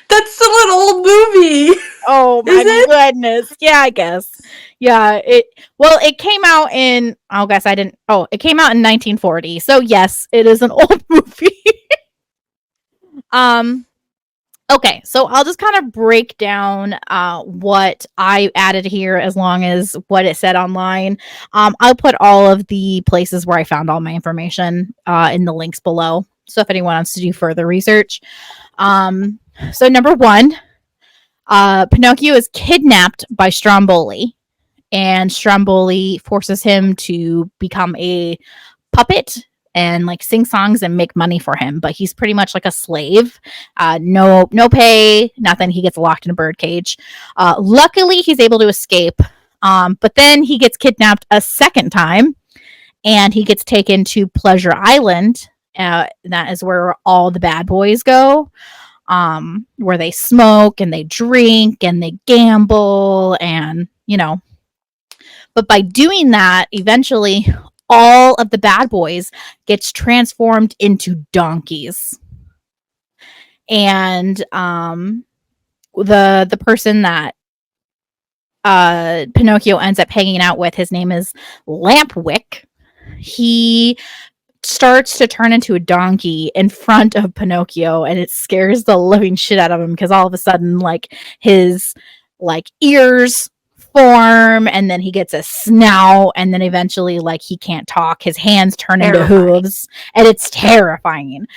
That's still an old movie. Oh my goodness. Yeah, I guess. Yeah, it came out in it came out in 1940. So yes, it is an old movie. Okay, so I'll just kind of break down what I added here as long as what it said online. I'll put all of the places where I found all my information in the links below. So if anyone wants to do further research. So number one, Pinocchio is kidnapped by Stromboli, and Stromboli forces him to become a puppet and like sing songs and make money for him, but he's pretty much like a slave. No pay, nothing. He gets locked in a birdcage. Luckily, he's able to escape, but then he gets kidnapped a second time, and he gets taken to Pleasure Island. That is where all the bad boys go, where they smoke and they drink and they gamble, and But by doing that, eventually all of the bad boys gets transformed into donkeys. And the person that Pinocchio ends up hanging out with, his name is Lampwick. He starts to turn into a donkey in front of Pinocchio, and it scares the living shit out of him because all of a sudden, like, his like ears form, and then he gets a snout, and then eventually, like, he can't talk. His hands turn into hooves, and it's terrifying.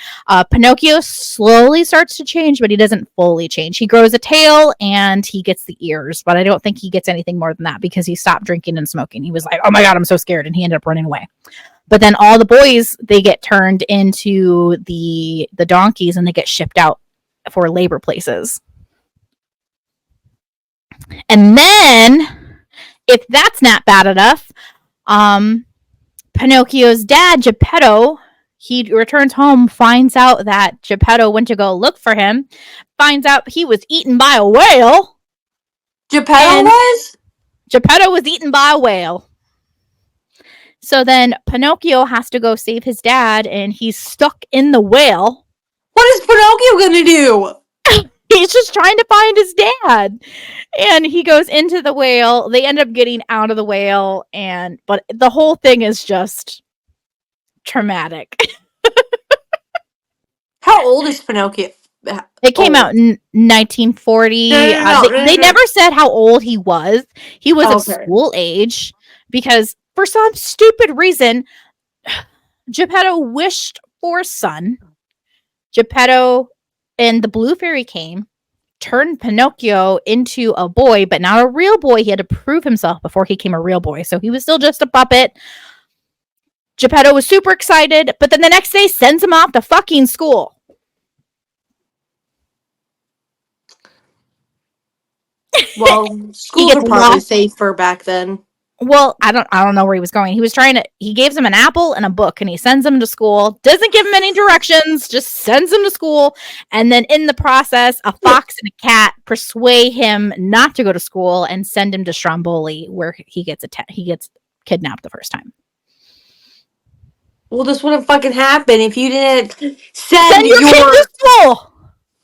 Pinocchio slowly starts to change, but he doesn't fully change. He grows a tail and he gets the ears, but I don't think he gets anything more than that because he stopped drinking and smoking. He was like, oh my god, I'm so scared, and he ended up running away. But then all the boys, they get turned into the donkeys, and they get shipped out for labor places. And then, if that's not bad enough, Pinocchio's dad, Geppetto, he returns home, finds out that Geppetto went to go look for him, finds out he was eaten by a whale. Geppetto was? Geppetto was eaten by a whale. So then Pinocchio has to go save his dad, and he's stuck in the whale. What is Pinocchio gonna do? He's just trying to find his dad. And he goes into the whale. They end up getting out of the whale, but the whole thing is just traumatic. How old is Pinocchio? It came out in 1940. They never said how old he was. He was of school age because for some stupid reason, Geppetto wished for a son. Geppetto and the Blue Fairy came, turned Pinocchio into a boy, but not a real boy. He had to prove himself before he became a real boy. So he was still just a puppet. Geppetto was super excited, but then the next day sends him off to fucking school. Well, schools were probably safer back then. Well, I don't know where he was going. He gives him an apple and a book, and he sends him to school. Doesn't give him any directions, just sends him to school. And then in the process, a fox and a cat persuade him not to go to school and send him to Stromboli, where he gets kidnapped the first time. Well, this wouldn't fucking happen if you didn't send your kid to school.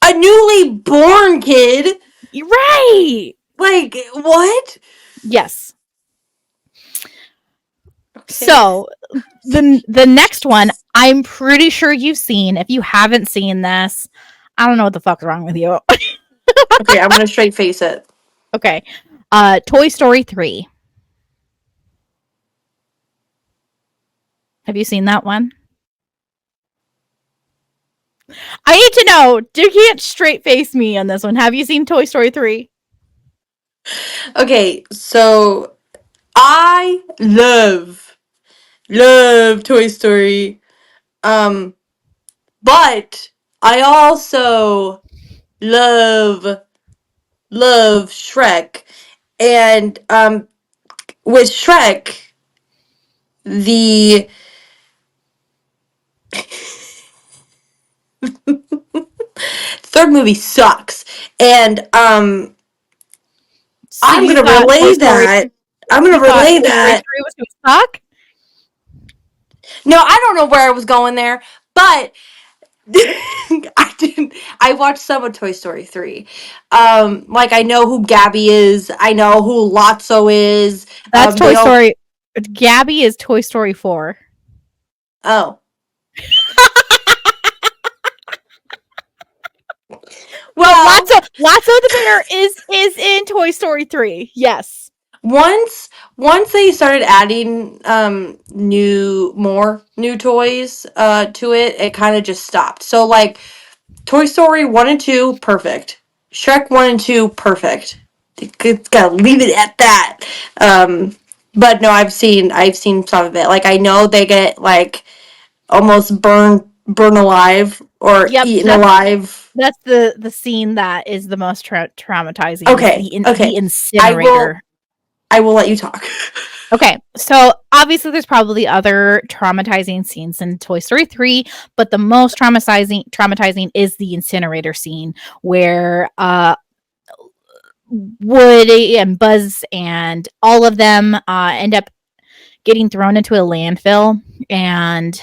A newly born kid. You're right. Like, what? Yes. Okay. So the next one, I'm pretty sure you've seen. If you haven't seen this, I don't know what the fuck's wrong with you. Okay, I'm gonna straight face it. Okay. Toy Story 3. Have you seen that one? I need to know. You can't straight face me on this one. Have you seen Toy Story 3? Okay, so I love Toy Story. But I also love Shrek. And with Shrek, the third movie sucks. And so I'm gonna relay that. I'm gonna relay that. Was gonna suck? No, I don't know where I was going there, but I didn't. I watched some of Toy Story 3. Like I know who Gabby is. I know who Lotso is. That's Toy Story. Gabby is Toy Story 4. Oh. Well, Lotso the bear is in Toy Story 3. Yes. Once they started adding new toys to it, it kind of just stopped. So like Toy Story 1 and 2, perfect. Shrek 1 and 2, perfect. It's gotta leave it at that. But no, I've seen some of it. Like I know they get like almost burned alive or eaten alive. That's the scene that is the most traumatizing. Okay. The incinerator. I will let you talk. Okay, so obviously there's probably other traumatizing scenes in Toy Story 3, but the most traumatizing is the incinerator scene where Woody and Buzz and all of them end up getting thrown into a landfill and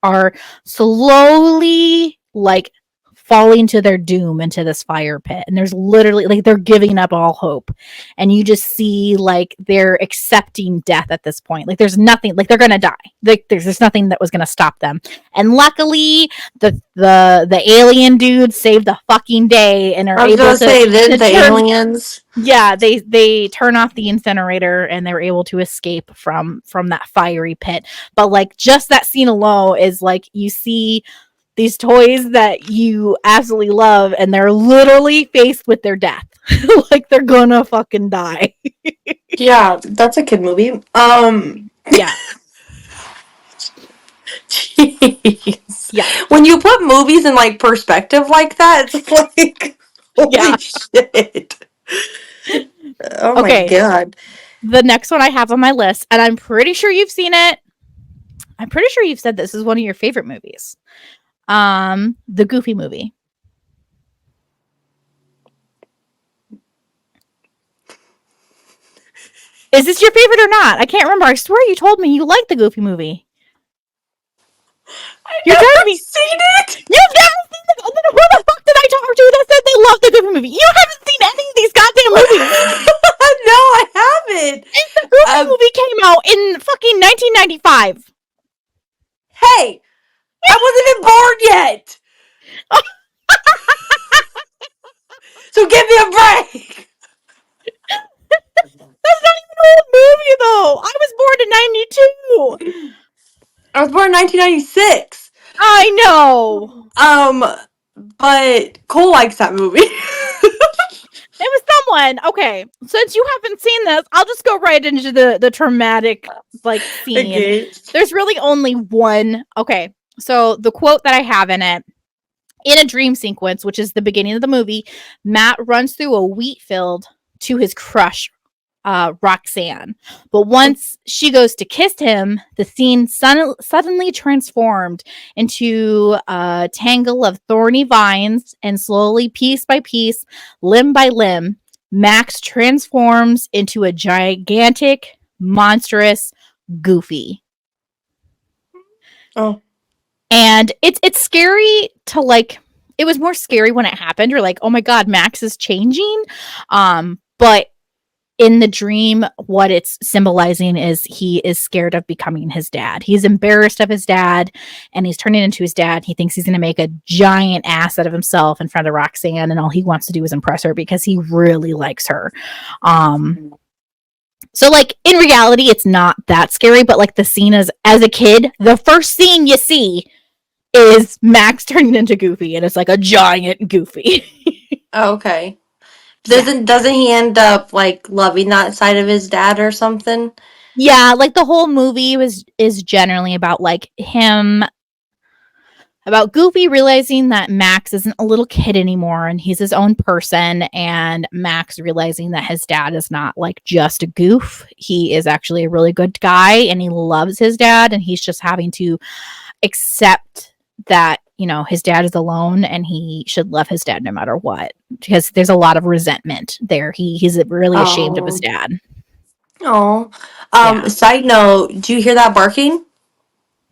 are slowly like falling to their doom into this fire pit. And there's literally like they're giving up all hope. And you just see like they're accepting death at this point. Like there's nothing, like they're gonna die. Like there's nothing that was gonna stop them. And luckily the alien dudes saved the fucking day and are able to say the aliens. Yeah, they turn off the incinerator and they're able to escape from that fiery pit. But like just that scene alone is like you see these toys that you absolutely love and they're literally faced with their death. Like they're gonna fucking die. Yeah, that's a kid movie. Yeah. Jeez. Yeah. When you put movies in like perspective like that, it's like holy shit. Oh my god. The next one I have on my list, and I'm pretty sure you've seen it. I'm pretty sure you've said this is one of your favorite movies. The Goofy movie. Is this your favorite or not? I can't remember. I swear you told me you liked the Goofy movie. You're telling me seen it. you've never seen it. Who the fuck did I talk to that said they love the Goofy movie? You haven't seen any of these goddamn movies. No, I haven't. The Goofy movie came out in fucking 1995. Hey, I wasn't even born yet. So give me a break. That's not even an old movie though. I was born in 92. I was born in 1996. I know. But Cole likes that movie. It was someone. Okay, since you haven't seen this, I'll just go right into the traumatic like scene. Okay. There's really only one. Okay, so the quote that I have in it, in a dream sequence, which is the beginning of the movie, Matt runs through a wheat field to his crush, Roxanne. But once she goes to kiss him, the scene suddenly transformed into a tangle of thorny vines, and slowly, piece by piece, limb by limb, Max transforms into a gigantic, monstrous Goofy. Oh. And it's scary to like. It was more scary when it happened. You're like, oh my god, Max is changing. But in the dream, what it's symbolizing is he is scared of becoming his dad. He's embarrassed of his dad, and he's turning into his dad. He thinks he's going to make a giant ass out of himself in front of Roxanne, and all he wants to do is impress her because he really likes her. So, like, in reality, it's not that scary, but, like, the scene is, as a kid, the first scene you see is Max turning into Goofy, and it's, like, a giant Goofy. Okay. Doesn't he end up, like, loving that side of his dad or something? Yeah, like, the whole movie is generally about, like, him... about Goofy realizing that Max isn't a little kid anymore and he's his own person, and Max realizing that his dad is not like just a goof. He is actually a really good guy and he loves his dad, and he's just having to accept that, you know, his dad is alone and he should love his dad no matter what, because there's a lot of resentment there. He's really ashamed of his dad. Oh. Yeah. Side note, do you hear that barking?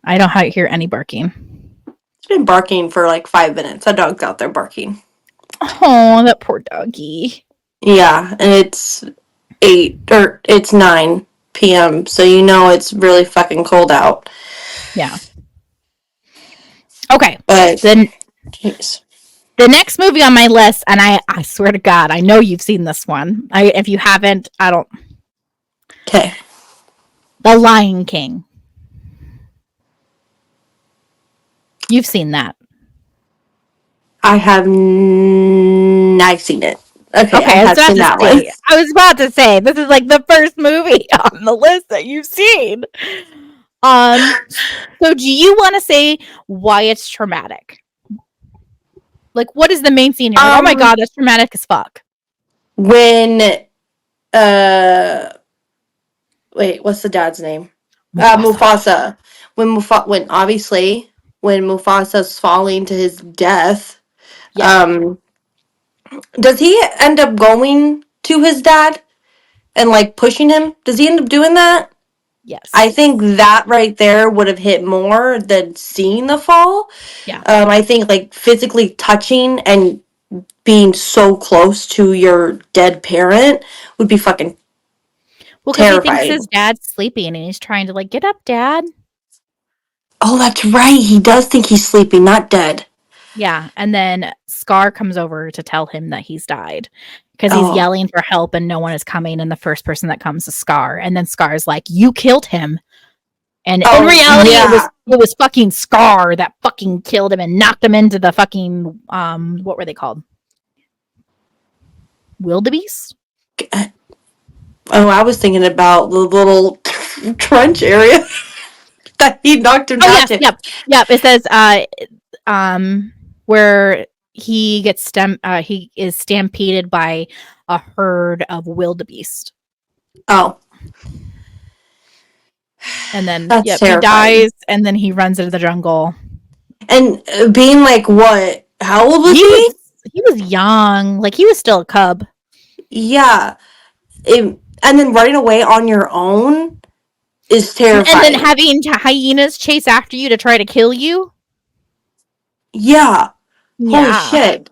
I don't hear any barking. It's been barking for like 5 minutes. A dog's out there barking. Oh, that poor doggy. Yeah, and it's 9 p.m. So you know it's really fucking cold out. Yeah. Okay. But Then jeez. the next movie on my list, and I swear to God, I know you've seen this one. If you haven't, I don't. Okay. The Lion King. You've seen that. I've seen it. Okay, I have seen that one. I was about to say, this is like the first movie on the list that you've seen. So do you want to say why it's traumatic? Like, what is the main scene here? Like, oh my god, that's traumatic as fuck. When, wait, what's the dad's name? Mufasa. When Mufasa's falling to his death, does he end up going to his dad and like pushing him? Does he end up doing that? Yes. I think that right there would have hit more than seeing the fall. Yeah. I think like physically touching and being so close to your dead parent would be fucking terrifying. He thinks his dad's sleeping and he's trying to like, get up, Dad. Oh, that's right. He does think he's sleeping, not dead. Yeah, and then Scar comes over to tell him that he's died because he's yelling for help and no one is coming, and the first person that comes is Scar, and then Scar's like, you killed him. And in reality, it was fucking Scar that fucking killed him and knocked him into the fucking, what were they called? Wildebeest? Oh, I was thinking about the little trench area that he knocked him down to. Yep. It says, where he gets he is stampeded by a herd of wildebeest. Oh. And then, That's yep, he terrifying. dies, and then he runs into the jungle. And being like, what? How old was He he? was he was young, like he was still a cub. Yeah. And then running away on your own is And then terrifying. having hyenas chase after you to try to kill you. Yeah. Holy Yeah. shit.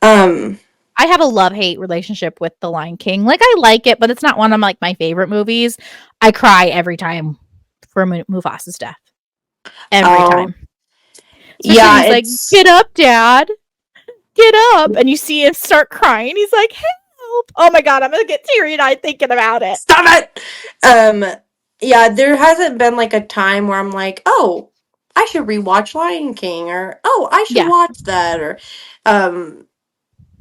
I have a love-hate relationship with The Lion King. Like, I like it, but it's not one of like my favorite movies. I cry every time for Mufasa's death. Every Oh, time. Especially when yeah, he's like, it's "Get up, Dad. Get up." And you see him start crying. He's like, "Help." Oh my god, I'm gonna get teary-eyed thinking about it. stop it. Yeah, there hasn't been like a time where I'm like, oh, I should rewatch Lion King, or oh, I should Yeah. watch that, or um,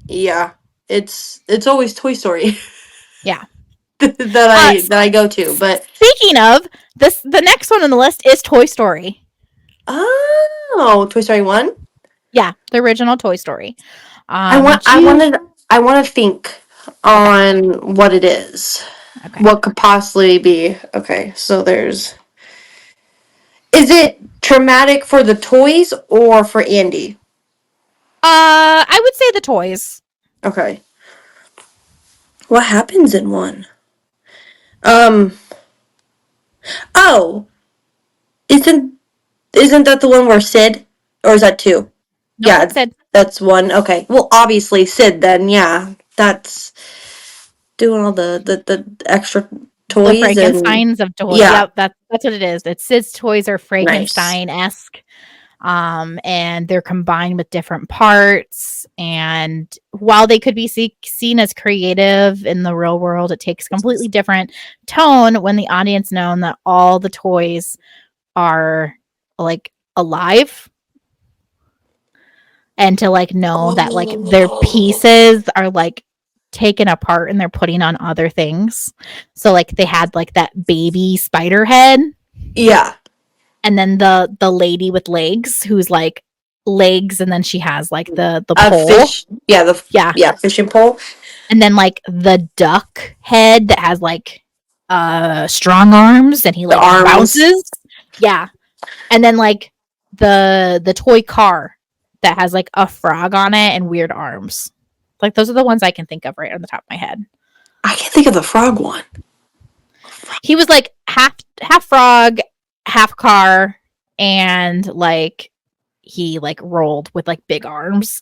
yeah, it's always Toy Story Yeah. that I go to, but Speaking of, the next one on the list is Toy Story. oh, Toy Story 1. Yeah, the original Toy Story. I want Did I you wanted I want to think Okay. on what it is. Okay. What could possibly be? Okay, so is it traumatic for the toys or for Andy? I would say the toys. Okay. What happens in one? Um. Oh, isn't isn't that the one where Sid, or is that two? Nope, Yeah, that's it. that's one. Okay. Well, obviously Sid. Then yeah, that's doing all the extra The toys and Frankensteins of toy. yeah, Yep, that's what it is. It's Sid's toys are nice. Frankenstein esque. And they're combined with different parts. And while they could be seen as creative in the real world, it takes a completely different tone when the audience knows that all the toys are like alive, and to like know that like their Oh, pieces are like taken apart and they're putting on other things. So like they had like that baby spider head, yeah. and then the lady with legs who's like legs, and then she has like the A pole. fish. Yeah, Yeah. fishing pole. And then like the duck head that has like strong arms and he The like arms. bounces. Yeah. And then like the toy car that has like a frog on it and weird arms. Like those are the ones I can think of right on the top of my head. I can't think of the frog one. He was like half frog, half car, and like he like rolled with like big arms.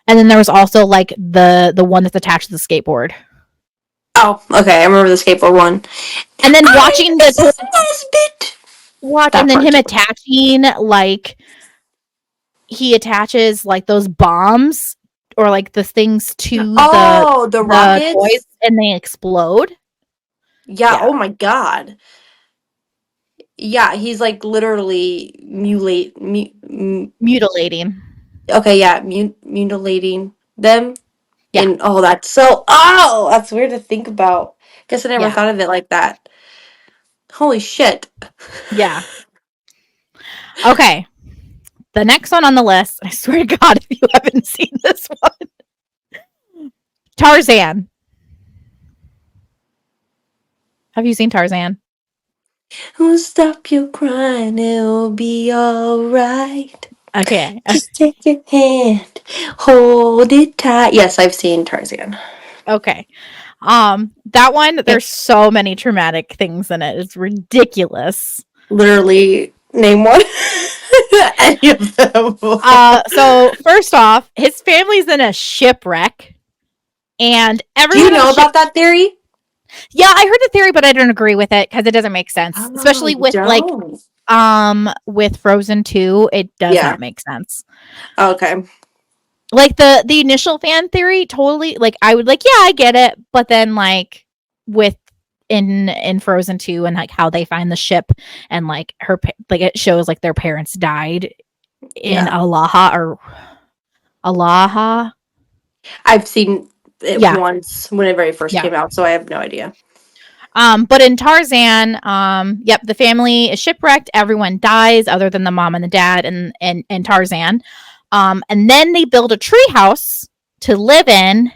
And then there was also like the one that's attached to the skateboard. Oh, okay. I remember the skateboard one. And then I watching miss the this bit. watch and That then part him too. attaching like he attaches like those bombs or like the things to Oh, the the toys rockets. and they explode. Yeah. Yeah. Oh my god. Yeah, he's like literally mutilate. Mutilating. Okay, yeah, mutilating them. Yeah. And oh, that's so. Oh, that's weird to think about. Guess I never Yeah. thought of it like that. Holy shit. Yeah. Okay. The next one on the list, I swear to God, if you haven't seen this one, Tarzan. Have you seen Tarzan? Oh, stop your crying, it'll be alright. Okay. Just take your hand, hold it tight. Yes, I've seen Tarzan. Okay. That one, there's so many traumatic things in it. It's ridiculous. Literally, name one. Any of them. So first off, his family's in a shipwreck, and Do you everyone on the know ship. about that theory? Yeah, I heard the theory, but I don't agree with it because it doesn't make sense. Oh, Especially you with like don't. with Frozen 2, it does Yeah. not make sense. Okay. Like the initial fan theory, totally. Like I would like, yeah, I get it, but then like with in Frozen 2 and like how they find the ship and like like it shows like their parents died in Yeah. Alaha. I've seen it Yeah. once when it very first Yeah. came out, so I have no idea. But in Tarzan, yep, the family is shipwrecked. Everyone dies other than the mom and the dad and Tarzan. And then they build a treehouse to live in.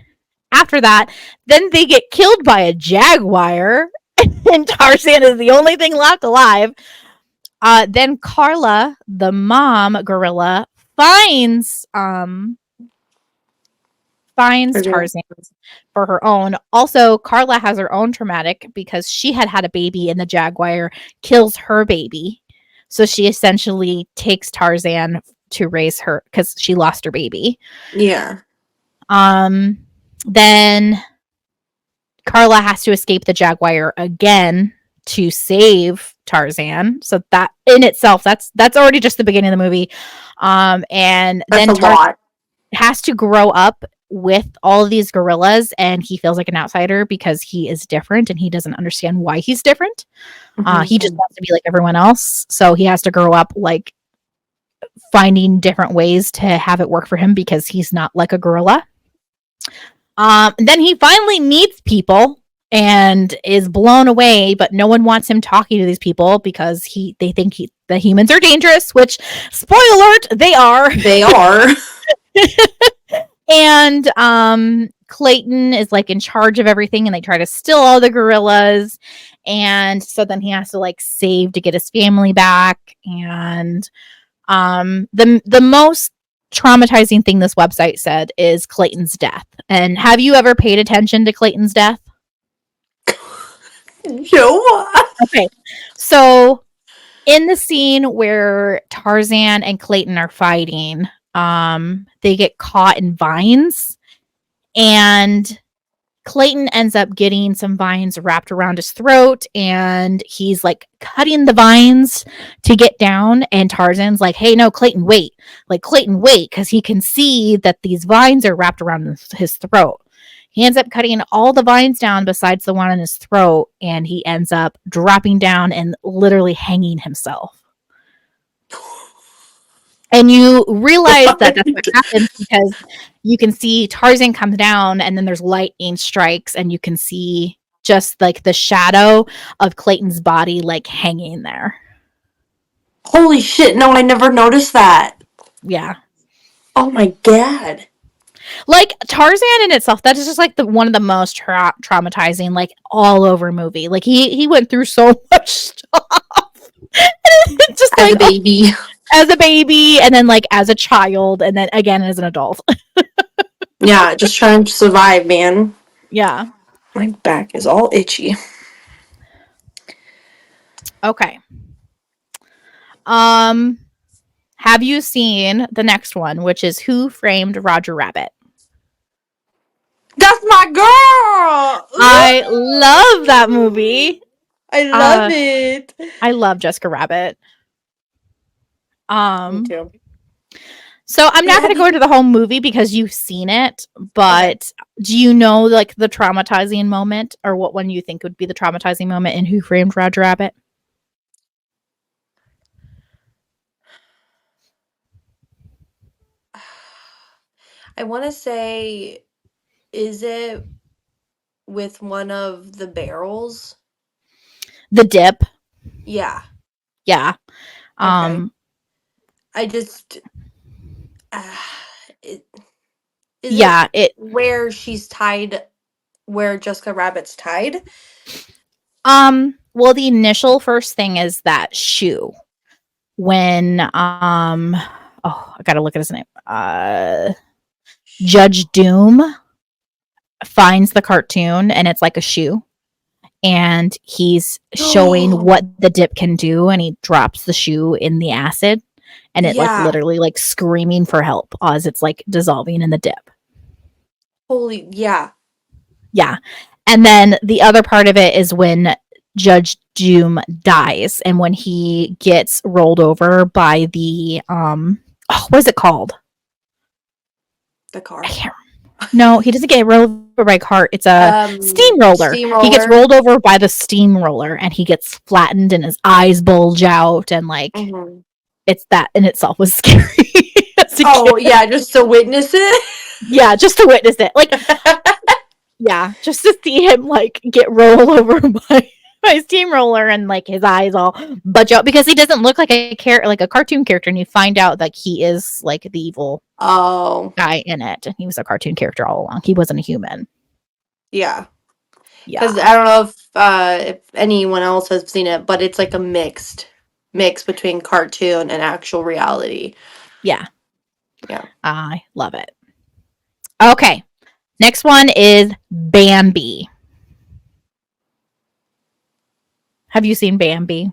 After that, then they get killed by a jaguar. and Tarzan is the only thing left alive. Then Carla, the mom gorilla, finds Tarzan for her own. Also, Carla has her own traumatic because she had a baby and the jaguar kills her baby. So she essentially takes Tarzan to raise her because she lost her baby. Yeah. Then Carla has to escape the jaguar again to save Tarzan. So that in itself, that's already just the beginning of the movie. And That's then a lot. has to grow up with all of these gorillas, and he feels like an outsider because he is different and he doesn't understand why he's different. He just wants to be like everyone else. So he has to grow up like finding different ways to have it work for him because he's not like a gorilla. Then he finally meets people and is blown away, but no one wants him talking to these people because they think the humans are dangerous, which, spoiler alert, they are. They are. And Clayton is like in charge of everything, and they try to steal all the gorillas. And so then he has to like save to get his family back. And the most traumatizing thing this website said is Clayton's death. And have you ever paid attention to Clayton's death? No. Okay. So in the scene where Tarzan and Clayton are fighting, they get caught in vines, and Clayton ends up getting some vines wrapped around his throat, and he's like cutting the vines to get down, and Tarzan's like, hey, no, Clayton, wait. Like, Clayton, wait, because he can see that these vines are wrapped around his throat. He ends up cutting all the vines down besides the one in his throat, and he ends up dropping down and literally hanging himself. And you realize that that's what happens because you can see Tarzan comes down and then there's lightning strikes and you can see just like the shadow of Clayton's body like hanging there. Holy shit, no, I never noticed that. Yeah. Oh my god. Like Tarzan in itself, that is just like one of the most traumatizing, like all over movie. Like he went through so much stuff. Just as like a baby. As a baby, and then like as a child, and then again as an adult. Yeah, just trying to survive, man. Yeah. My back is all itchy. Okay. Have you seen the next one, which is Who Framed Roger Rabbit? That's my girl! I love that movie. I love it. I love Jessica Rabbit. Me too. So I'm not going to go into the whole movie because you've seen it, but do you know like the traumatizing moment, or what one you think would be the traumatizing moment in Who Framed Roger Rabbit? I want to say, is it with one of the barrels? The dip. Yeah. Yeah. Okay. I just it where she's tied, where Jessica Rabbit's tied? Well, the initial first thing is that shoe. When I gotta look at his name. Judge Doom finds the cartoon, and it's like a shoe, and he's showing what the dip can do, and he drops the shoe in the acid, and it like literally like screaming for help as it's like dissolving in the dip. Holy, yeah. And then the other part of it is when Judge Doom dies, and when he gets rolled over by the what is it called? The car. No, he doesn't get rolled over by a cart. It's a steamroller. He gets rolled over by the steamroller, and he gets flattened, and his eyes bulge out, and like it's that in itself was scary. Yeah, just to witness it. Yeah, just to witness it, like yeah, just to see him like get rolled over by a steamroller, and like his eyes all budge out because he doesn't look like a cartoon character, and you find out that he is like the evil guy in it, and he was a cartoon character all along. He wasn't a human. Yeah. Because I don't know if if anyone else has seen it, but it's like a mix between cartoon and actual reality. Yeah. Yeah. I love it. Okay. Next one is Bambi. Have you seen Bambi?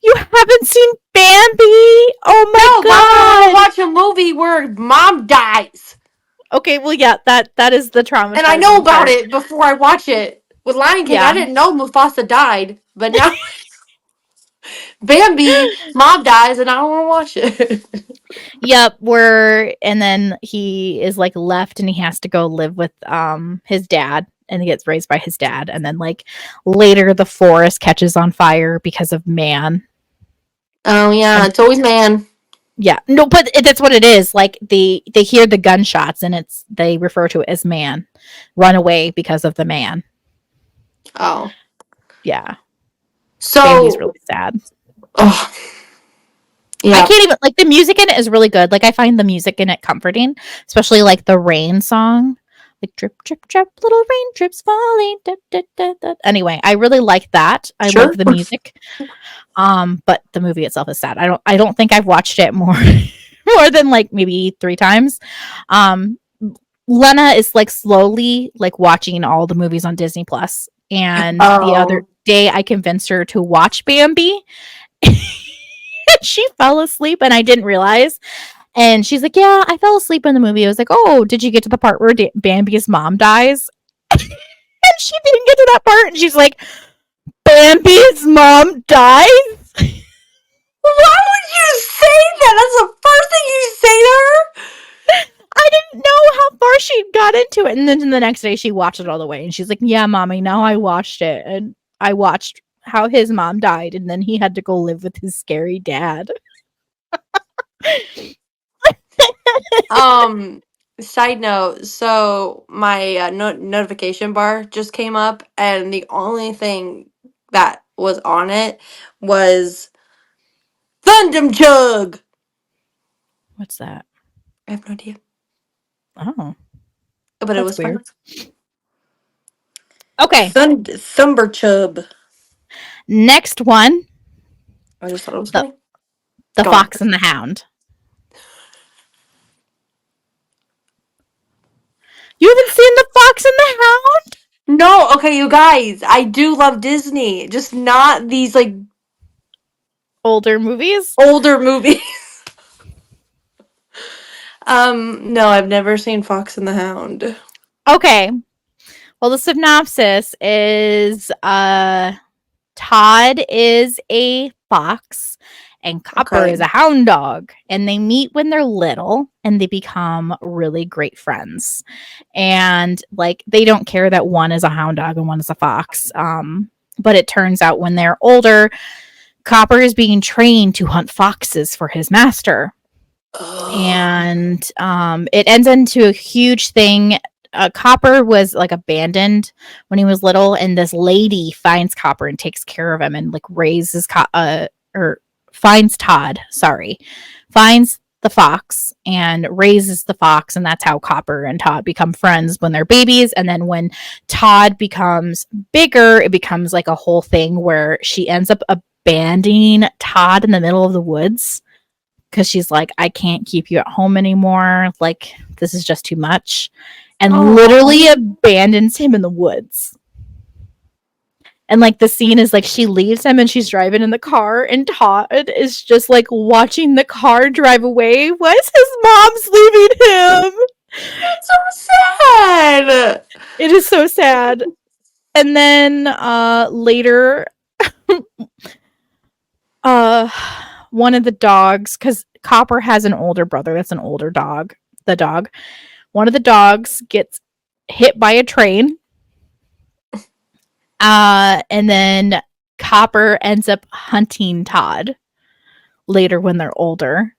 You haven't seen Bambi? Oh my No, why would I god. want to watch a movie where mom dies? Okay, well yeah, that is the And I know traumatizing about part. it before I watch it. With Lion King, I Yeah. didn't know Mufasa died, but now Bambi, mom dies, and I don't want to watch it. Yep, where and then he is like left and he has to go live with his dad and he gets raised by his dad and then like later the forest catches on fire because of man. Oh yeah, And it's always man. yeah, no, but that's what it is. Like they hear the gunshots and it's they refer to it as man. Run away because of the man. Oh, Yeah. Bambi's so really sad. oh I yeah, can't even like the music in it is really good. Like I find the music in it comforting, especially like the rain song. Like drip, drip, drip, little raindrops falling. Da, da, da, da. Anyway, I really like that. I love sure. the music. But the movie itself is sad. I don't think I've watched it more more than like maybe 3 times. Um Lena is like slowly like watching all the movies on Disney Plus. And the other Oh, day I convinced her to watch Bambi. She fell asleep and I didn't realize. And she's like, "Yeah, I fell asleep in the movie." I was like, "Oh, did you get to the part where Bambi's mom dies?" And she didn't get to that part. And she's like, "Bambi's mom dies?" why would you say that? That's the first thing you say to her. I didn't know how far she got into it. And then the next day she watched it all the way. And she's like, "Yeah, mommy, now I watched it. And I watched how his mom died. And then he had to go live with his scary dad." Side note. So my notification bar just came up, and the only thing that was on it was Thundum Chug. What's that? I have no idea, Oh, but it that's was funny. weird. Okay. Thumber Chub. Next one, I just thought it was the funny. the Go on. Fox and the Hound. You haven't seen the Fox and the Hound? No, okay, you guys. I do love Disney, just not these like Older movies? older movies. No, I've never seen Fox and the Hound. Okay. Well, the synopsis is Todd is a fox and Copper is Okay. a hound dog. And they meet when they're little and they become really great friends. And like they don't care that one is a hound dog and one is a fox. But it turns out when they're older, Copper is being trained to hunt foxes for his master. Oh. And it ends into a huge thing. Copper was like abandoned when he was little, and this lady finds Copper and takes care of him and like raises or finds Todd. Sorry, finds the fox and raises the fox, and that's how Copper and Todd become friends when they're babies. And then when Todd becomes bigger, it becomes like a whole thing where she ends up abandoning Todd in the middle of the woods because she's like, "I can't keep you at home anymore. Like, this is just too much." And literally Oh. abandons him in the woods. And like the scene is like she leaves him and she's driving in the car, and Todd is just like watching the car drive away. Why is his mom's leaving him? That's so sad. It is so sad. And then later, uh one of the dogs, because Copper has an older brother that's an older dog. The dog. One of the dogs gets hit by a train. And then Copper ends up hunting Todd later when they're older.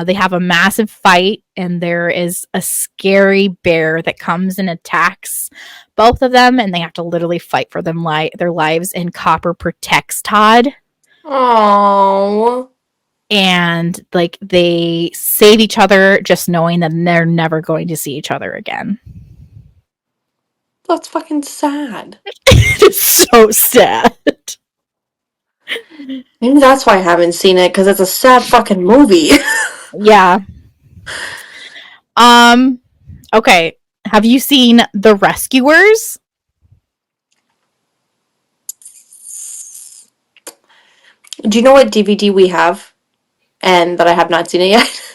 They have a massive fight, and there is a scary bear that comes and attacks both of them, and they have to literally fight for them their lives. And Copper protects Todd, Oh. and like they save each other, just knowing that they're never going to see each other again. That's fucking sad. It's so sad. Maybe that's why I haven't seen it, because it's a sad fucking movie. Yeah. Okay. Have you seen The Rescuers? Do you know what DVD we have? And that I have not seen it yet?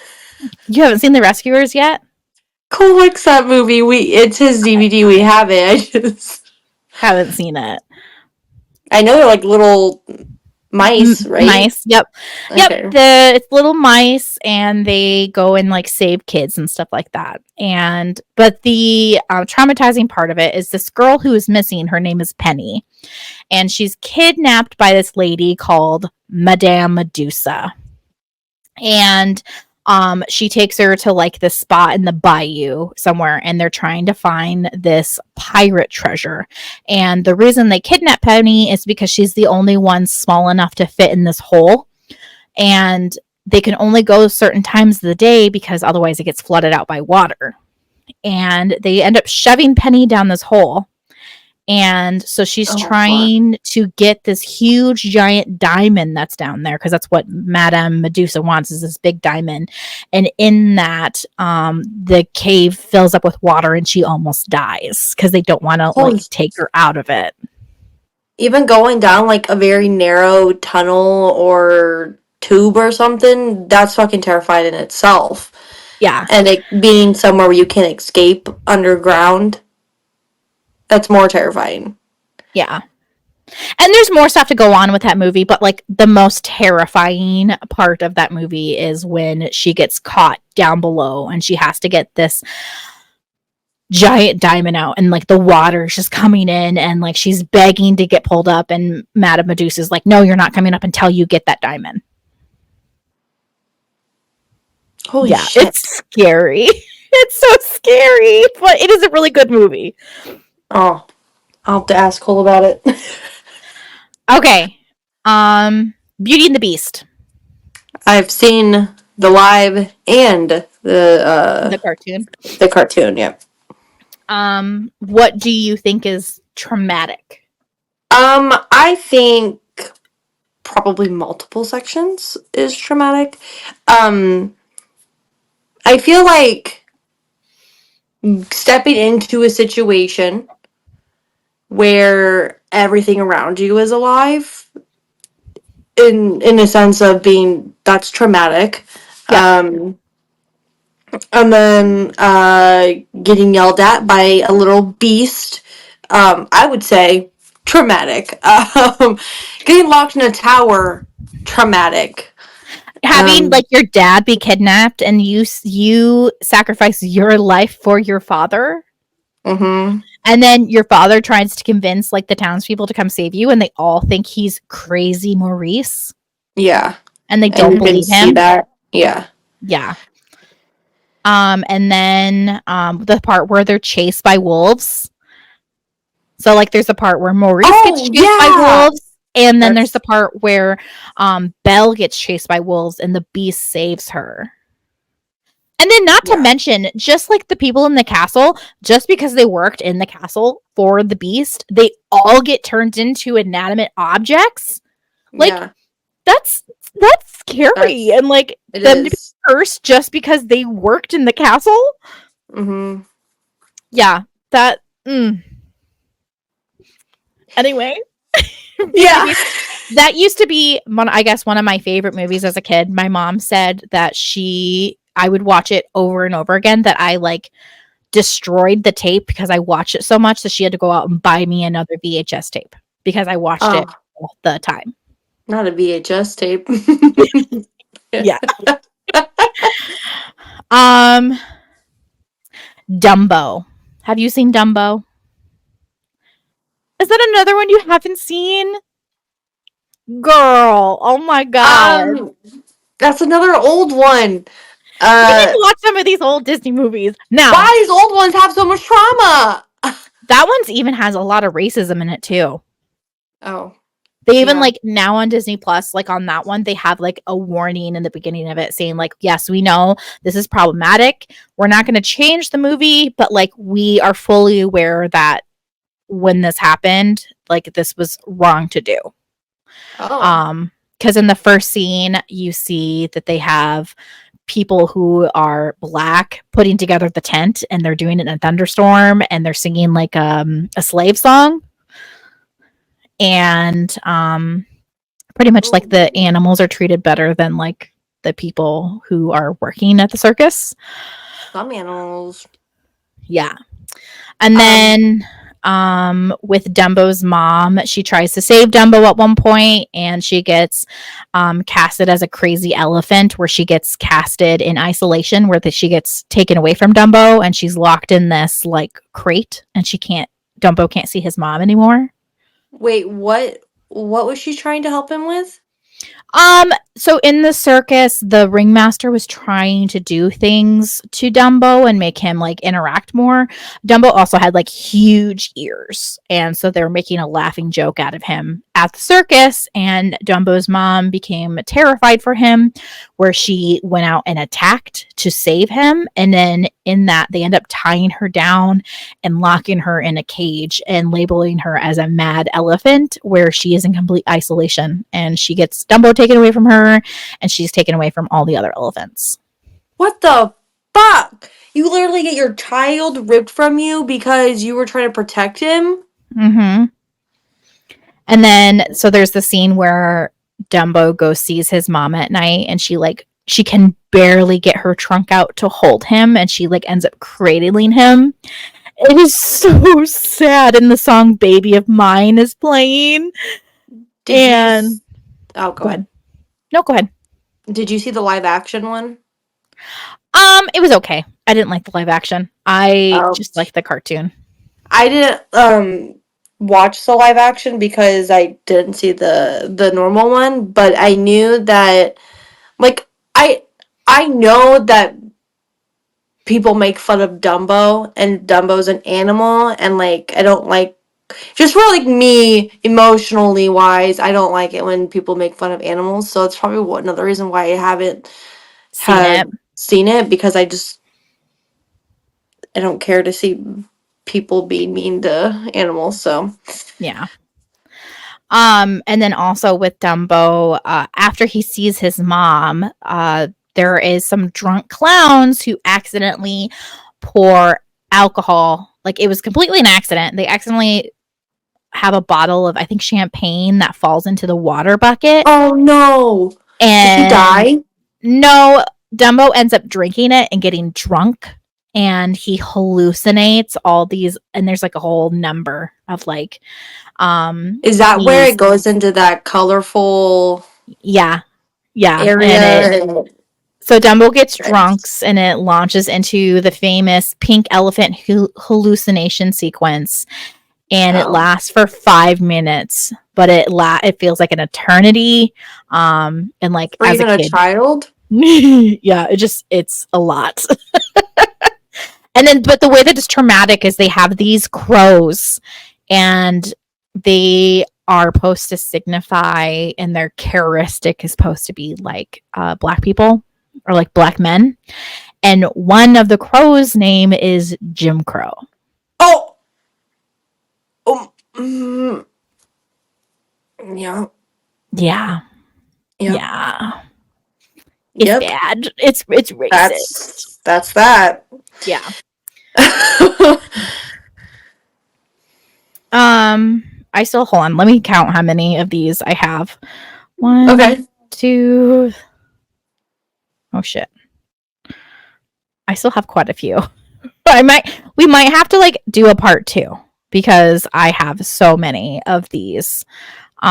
You haven't seen The Rescuers yet? Cole likes that movie. It's his DVD. We have it. Haven't seen it. I know they're like little mice, right? Mice. Yep. Okay. It's little mice, and they go and like save kids and stuff like that. But the traumatizing part of it is this girl who is missing. Her name is Penny, and she's kidnapped by this lady called Madame Medusa. And she takes her to like this spot in the bayou somewhere, and they're trying to find this pirate treasure. And the reason they kidnap Penny is because she's the only one small enough to fit in this hole, and they can only go certain times of the day because otherwise it gets flooded out by water. And they end up shoving Penny down this hole. And so she's trying to get this huge giant diamond that's down there, because that's what Madame Medusa wants, is this big diamond. And in that, the cave fills up with water and she almost dies because they don't want to like take her out of it. Even going down like a very narrow tunnel or tube or something, that's fucking terrifying in itself. Yeah. And it being somewhere where you can escape underground, that's more terrifying. Yeah. And there's more stuff to go on with that movie, but like the most terrifying part of that movie is when she gets caught down below and she has to get this giant diamond out, and like the water's just coming in, and like she's begging to get pulled up, and Madame Medusa's like, no, you're not coming up until you get that diamond. Holy shit. It's scary. It's so scary, but it is a really good movie. Oh, I'll have to ask Cole about it. Okay. Beauty and the Beast. I've seen the live and The cartoon. The cartoon, yeah. What do you think is traumatic? I think probably multiple sections is traumatic. I feel like stepping into a situation where everything around you is alive, in a sense of being, that's traumatic. Yeah. And then getting yelled at by a little beast, I would say traumatic. Getting locked in a tower, traumatic. Having like your dad be kidnapped and you sacrifice your life for your father. Mm-hmm. And then your father tries to convince like the townspeople to come save you, and they all think he's crazy Maurice. Yeah. And they don't believe him. See that. Yeah. Yeah. And then the part where they're chased by wolves. So like there's a part where Maurice gets chased by wolves, and then there's the part where Belle gets chased by wolves and the beast saves her. And then not to mention, just like the people in the castle, just because they worked in the castle for the beast, they all get turned into inanimate objects. Like that's scary. And like them to be cursed just because they worked in the castle. Mm-hmm. Yeah. That Anyway. Yeah. That used to be one of my favorite movies as a kid. My mom said that I would watch it over and over again, that I like destroyed the tape because I watched it so much that she had to go out and buy me another VHS tape because I watched it all the time. Not a VHS tape. Yeah. Dumbo. Have you seen Dumbo? Is that another one you haven't seen? Girl, oh my god. That's another old one. You need to watch some of these old Disney movies. Now, why these old ones have so much trauma? That one's even has a lot of racism in it too. Oh. They even like now on Disney Plus, like on that one, they have like a warning in the beginning of it saying like, yes, we know this is problematic. We're not going to change the movie, but like we are fully aware that when this happened, like this was wrong to do. Oh. Because in the first scene, you see that they have people who are black putting together the tent, and they're doing it in a thunderstorm, and they're singing like a slave song, and pretty much like the animals are treated better than like the people who are working at the circus. Some animals. Yeah. And then with Dumbo's mom, she tries to save Dumbo at one point, and she gets casted as a crazy elephant, where she gets casted in isolation, where she gets taken away from Dumbo, and she's locked in this like crate, and Dumbo can't see his mom anymore. Wait, what was she trying to help him with? So in the circus, the ringmaster was trying to do things to Dumbo and make him like interact more. Dumbo also had like huge ears, and so they were making a laughing joke out of him at the circus, and Dumbo's mom became terrified for him, where she went out and attacked to save him, and then in that they end up tying her down and locking her in a cage and labeling her as a mad elephant, where she is in complete isolation, and she gets Dumbo taken away from her, and she's taken away from all the other elephants. What the fuck? You literally get your child ripped from you because you were trying to protect him? Mm-hmm. And then, so there's the scene where Dumbo goes sees his mom at night, and she can barely get her trunk out to hold him, and she like ends up cradling him. It is so sad, and the song "Baby of Mine" is playing. Oh, go ahead. No, go ahead. Did you see the live action one? It was okay. I didn't like the live action. I just liked the cartoon. I didn't watch the live action because I didn't see the normal one, but I knew that like I know that people make fun of Dumbo, and Dumbo's an animal, and like I don't like, just for like me emotionally wise, I don't like it when people make fun of animals. So it's probably another reason why I haven't seen it, because I don't care to see people be mean to animals. So yeah. And then also with Dumbo, after he sees his mom, there is some drunk clowns who accidentally pour alcohol. Like, it was completely an accident. They accidentally have a bottle of, I think, champagne that falls into the water bucket. Oh no! And did he die? No, Dumbo ends up drinking it and getting drunk, and he hallucinates all these, and there's like a whole number of like is that where it goes into that colorful yeah area? So Dumbo gets drunks, and it launches into the famous pink elephant hallucination sequence, and it lasts for 5 minutes, but it feels like an eternity. And like, for as even a kid, a child, yeah, it's a lot. And then, but the way that it's traumatic is they have these crows, and they are supposed to signify, and their characteristic is supposed to be like black people, or like black men. And one of the crows' name is Jim Crow. Yeah. It's bad. It's racist. That's that. Yeah. I still, hold on. Let me count how many of these I have. 1, 2. Oh shit. I still have quite a few. But we might have to like do a part 2, because I have so many of these. So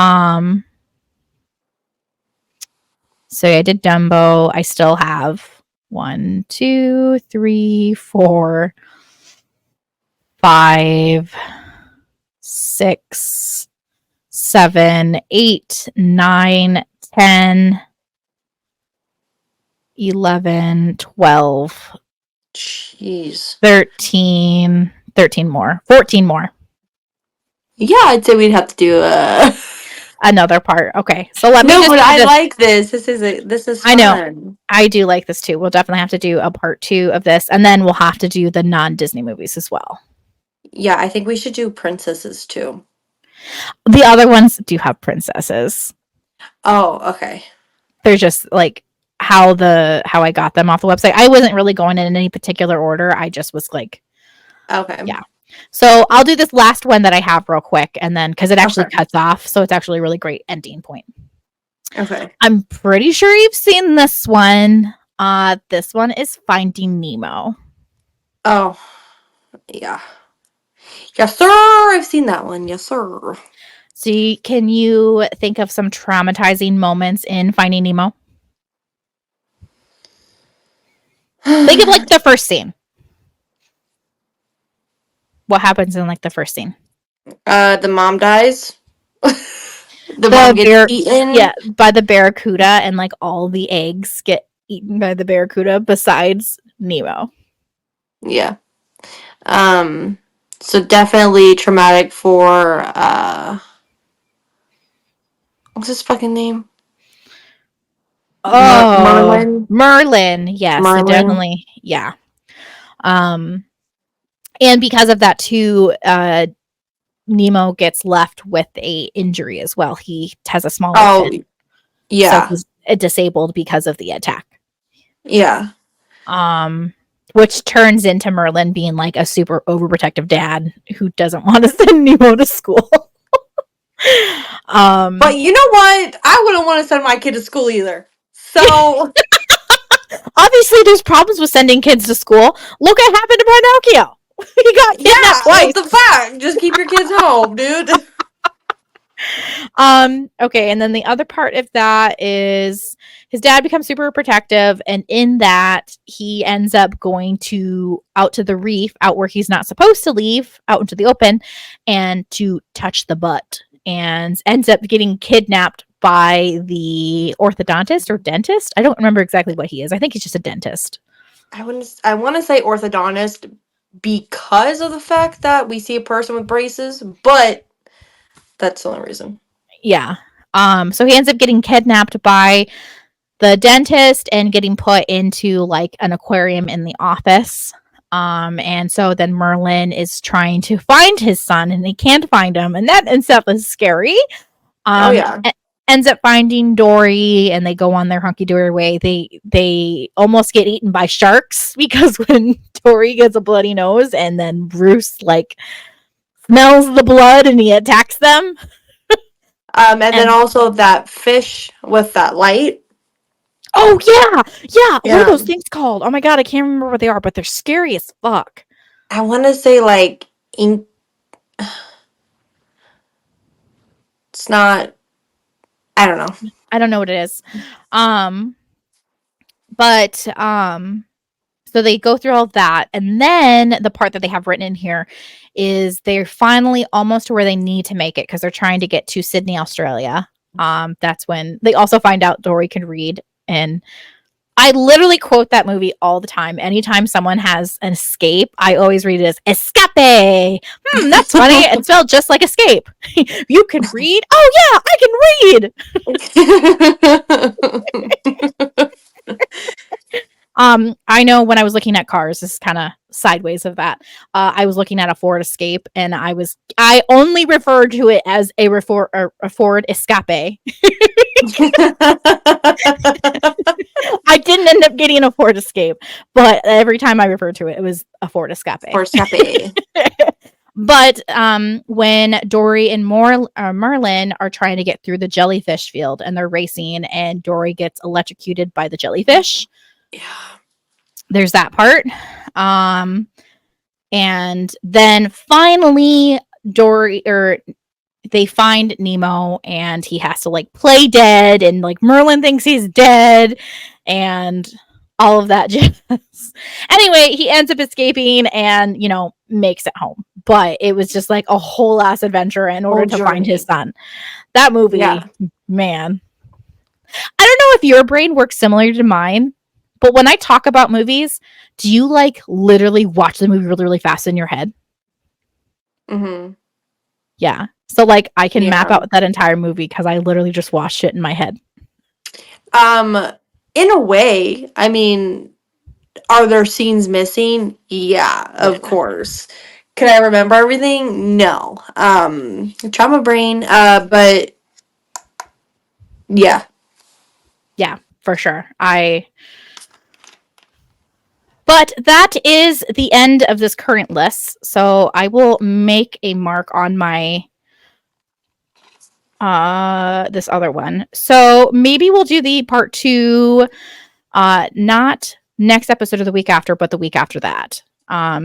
I did Dumbo. I still have 1, 2, 3, 4, 5, 6, 7, 8, 9, 10, 11, 12. Jeez. 13 more. 14 more. Yeah, I'd say we'd have to do another part. Okay, so let me. No, but I like this. This is fun. I know. I do like this too. We'll definitely have to do a part 2 of this, and then we'll have to do the non-Disney movies as well. Yeah, I think we should do princesses too. The other ones do have princesses. Oh, okay. They're just like how I got them off the website. I wasn't really going in any particular order. I just was like, Okay. yeah. So I'll do this last one that I have real quick, and then because it actually Okay. cuts off, so it's actually a really great ending point. Okay. I'm pretty sure you've seen this one. This one is Finding Nemo. Oh, yeah. Yes, sir. I've seen that one. Yes, sir. So, can you think of some traumatizing moments in Finding Nemo? Think of like the first scene. What happens in like the first scene? The mom dies. The mom The gets bear, eaten. yeah, by the barracuda, and like all the eggs get eaten by the barracuda besides Nemo. Yeah. Um, so definitely traumatic for what's his fucking name? Oh, Merlin. Merlin. Yes, so Merlin. definitely, yeah. Um, and because of that too, Nemo gets left with a injury as well. He has a smaller Oh, fin, so yeah. he's disabled because of the attack. Yeah. Um, which turns into Merlin being like a super overprotective dad who doesn't want to send Nemo to school. But you know what? I wouldn't want to send my kid to school either. So Obviously, there's problems with sending kids to school. Look what happened to Pinocchio. He got kidnapped yeah, twice. what the fuck? Just keep your kids home, dude. Okay, and then the other part of that is his dad becomes super protective, and in that he ends up going to out to the reef, out where he's not supposed to leave, out into the open, and to touch the butt, and ends up getting kidnapped by the orthodontist or dentist. I don't remember exactly what he is. I think he's just a dentist. I want to say orthodontist because of the fact that we see a person with braces, but that's the only reason. Yeah. So he ends up getting kidnapped by the dentist and getting put into like an aquarium in the office. And so then Merlin is trying to find his son and he can't find him, and that in itself is scary. Oh Um, yeah. ends up finding Dory and they go on their hunky dory way. They almost get eaten by sharks because when Dory gets a bloody nose and then Bruce like smells the blood and he attacks them. And then And also that fish with that light. oh yeah. What are Yeah. those things called? Oh my god, I can't remember what they are, but they're scary as fuck. I want to say like ink. It's not. I don't know. I don't know what it is. Um, but so they go through all of that, and then the part that they have written in here is they're finally almost to where they need to make it because they're trying to get to Sydney, Australia. That's when they also find out Dory can read, and I literally quote that movie all the time. Anytime someone has an escape, I always read it as escape. That's funny. It's spelled just like escape. You can read? Oh yeah, I can read. I know when I was looking at cars, this is kind of sideways of that. I was looking at a Ford Escape, and I only referred to it as a Ford Escape. I didn't end up getting a Ford Escape, but every time I referred to it, it was a Ford Escape. Or Scape. But when Dory and Merlin are trying to get through the jellyfish field and they're racing, and Dory gets electrocuted by the jellyfish, Yeah. there's that part. And then finally, they find Nemo and he has to like play dead, and like Merlin thinks he's dead and all of that jazz. Anyway, he ends up escaping and makes it home. But it was just like a whole ass adventure in order Whole to find his journey. son. That Yeah. movie, man. I don't know if your brain works similar to mine, but when I talk about movies, do you like literally watch the movie really, really fast in your head? Mm-hmm. Yeah. So like I can map Yeah. out that entire movie because I literally just watched it in my head. Um, in a way, I mean, are there scenes missing? Yeah, Yeah. of course. Could I remember everything? No. Trauma brain, but yeah. Yeah, for sure. But that is the end of this current list. So I will make a mark on my this other one. So maybe we'll do the part 2 not next episode of the week after, but the week after that.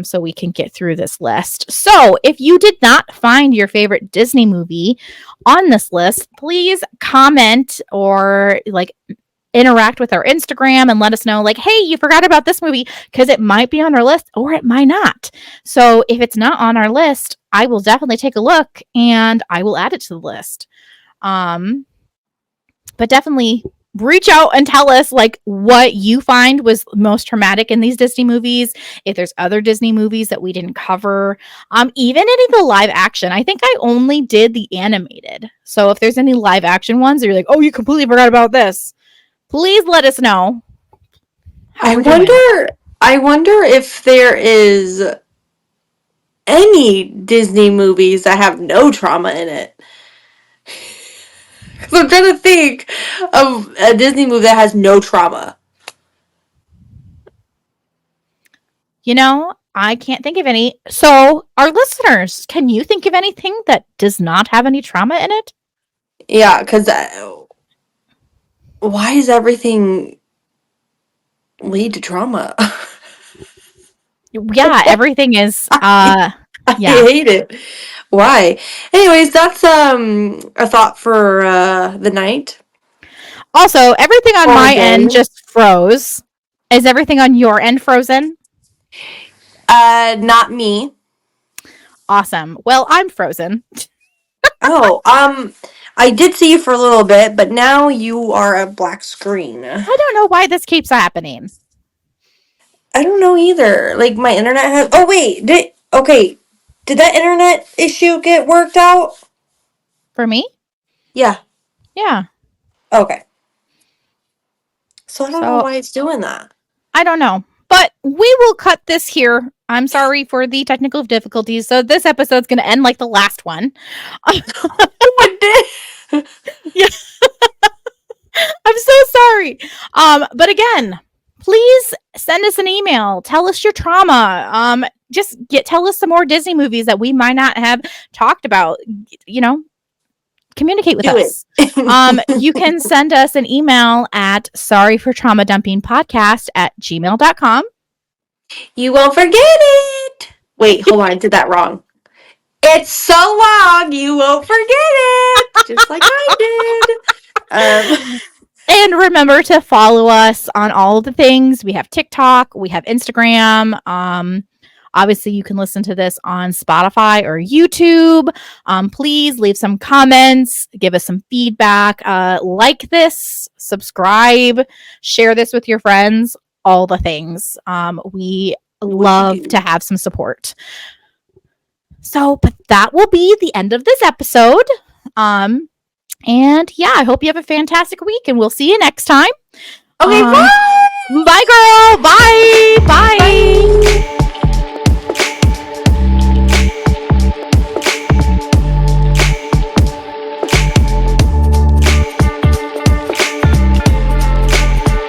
So we can get through this list. So if you did not find your favorite Disney movie on this list, please comment or like interact with our Instagram and let us know, like, hey, you forgot about this movie, because it might be on our list or it might not. So if it's not on our list, I will definitely take a look and I will add it to the list. But definitely reach out and tell us like what you find was most traumatic in these Disney movies. If there's other Disney movies that we didn't cover, even any of the live action. I think I only did the animated. So if there's any live action ones, you're like, oh, you completely forgot about this, please let us know. I wonder if there is any Disney movies that have no trauma in it. I'm trying to think of a Disney movie that has no trauma. You know, I can't think of any. So, our listeners, can you think of anything that does not have any trauma in it? Yeah, because why does everything lead to trauma? Yeah, everything is I hate it. Why? Anyways, that's a thought for the night. Also, everything on Or my day. end just froze. Is everything on your end frozen? Not me. Awesome. Well, I'm frozen. Oh, I did see you for a little bit, but now you are a black screen. I don't know why this keeps happening. I don't know either. Like my internet has. Oh wait, did that internet issue get worked out? For me? Yeah. Yeah. Okay. So I don't know So, why it's doing that. I don't know. But we will cut this here. I'm sorry for the technical difficulties. So this episode's going to end like the last one. It did. Yeah. I'm so sorry. But again, please send us an email. Tell us your trauma. Tell us some more Disney movies that we might not have talked about. You know, communicate with us. You can send us an email at sorryfortraumadumpingpodcast@gmail.com. You won't forget it. Wait, hold on, I did that wrong. It's so long, you won't forget it. Just like I did. And remember to follow us on all of the things. We have TikTok, we have Instagram. Obviously, you can listen to this on Spotify or YouTube. Please leave some comments, give us some feedback, like this, subscribe, share this with your friends, all the things. We love to have some support. So, but that will be the end of this episode. And yeah, I hope you have a fantastic week and we'll see you next time. Okay, bye.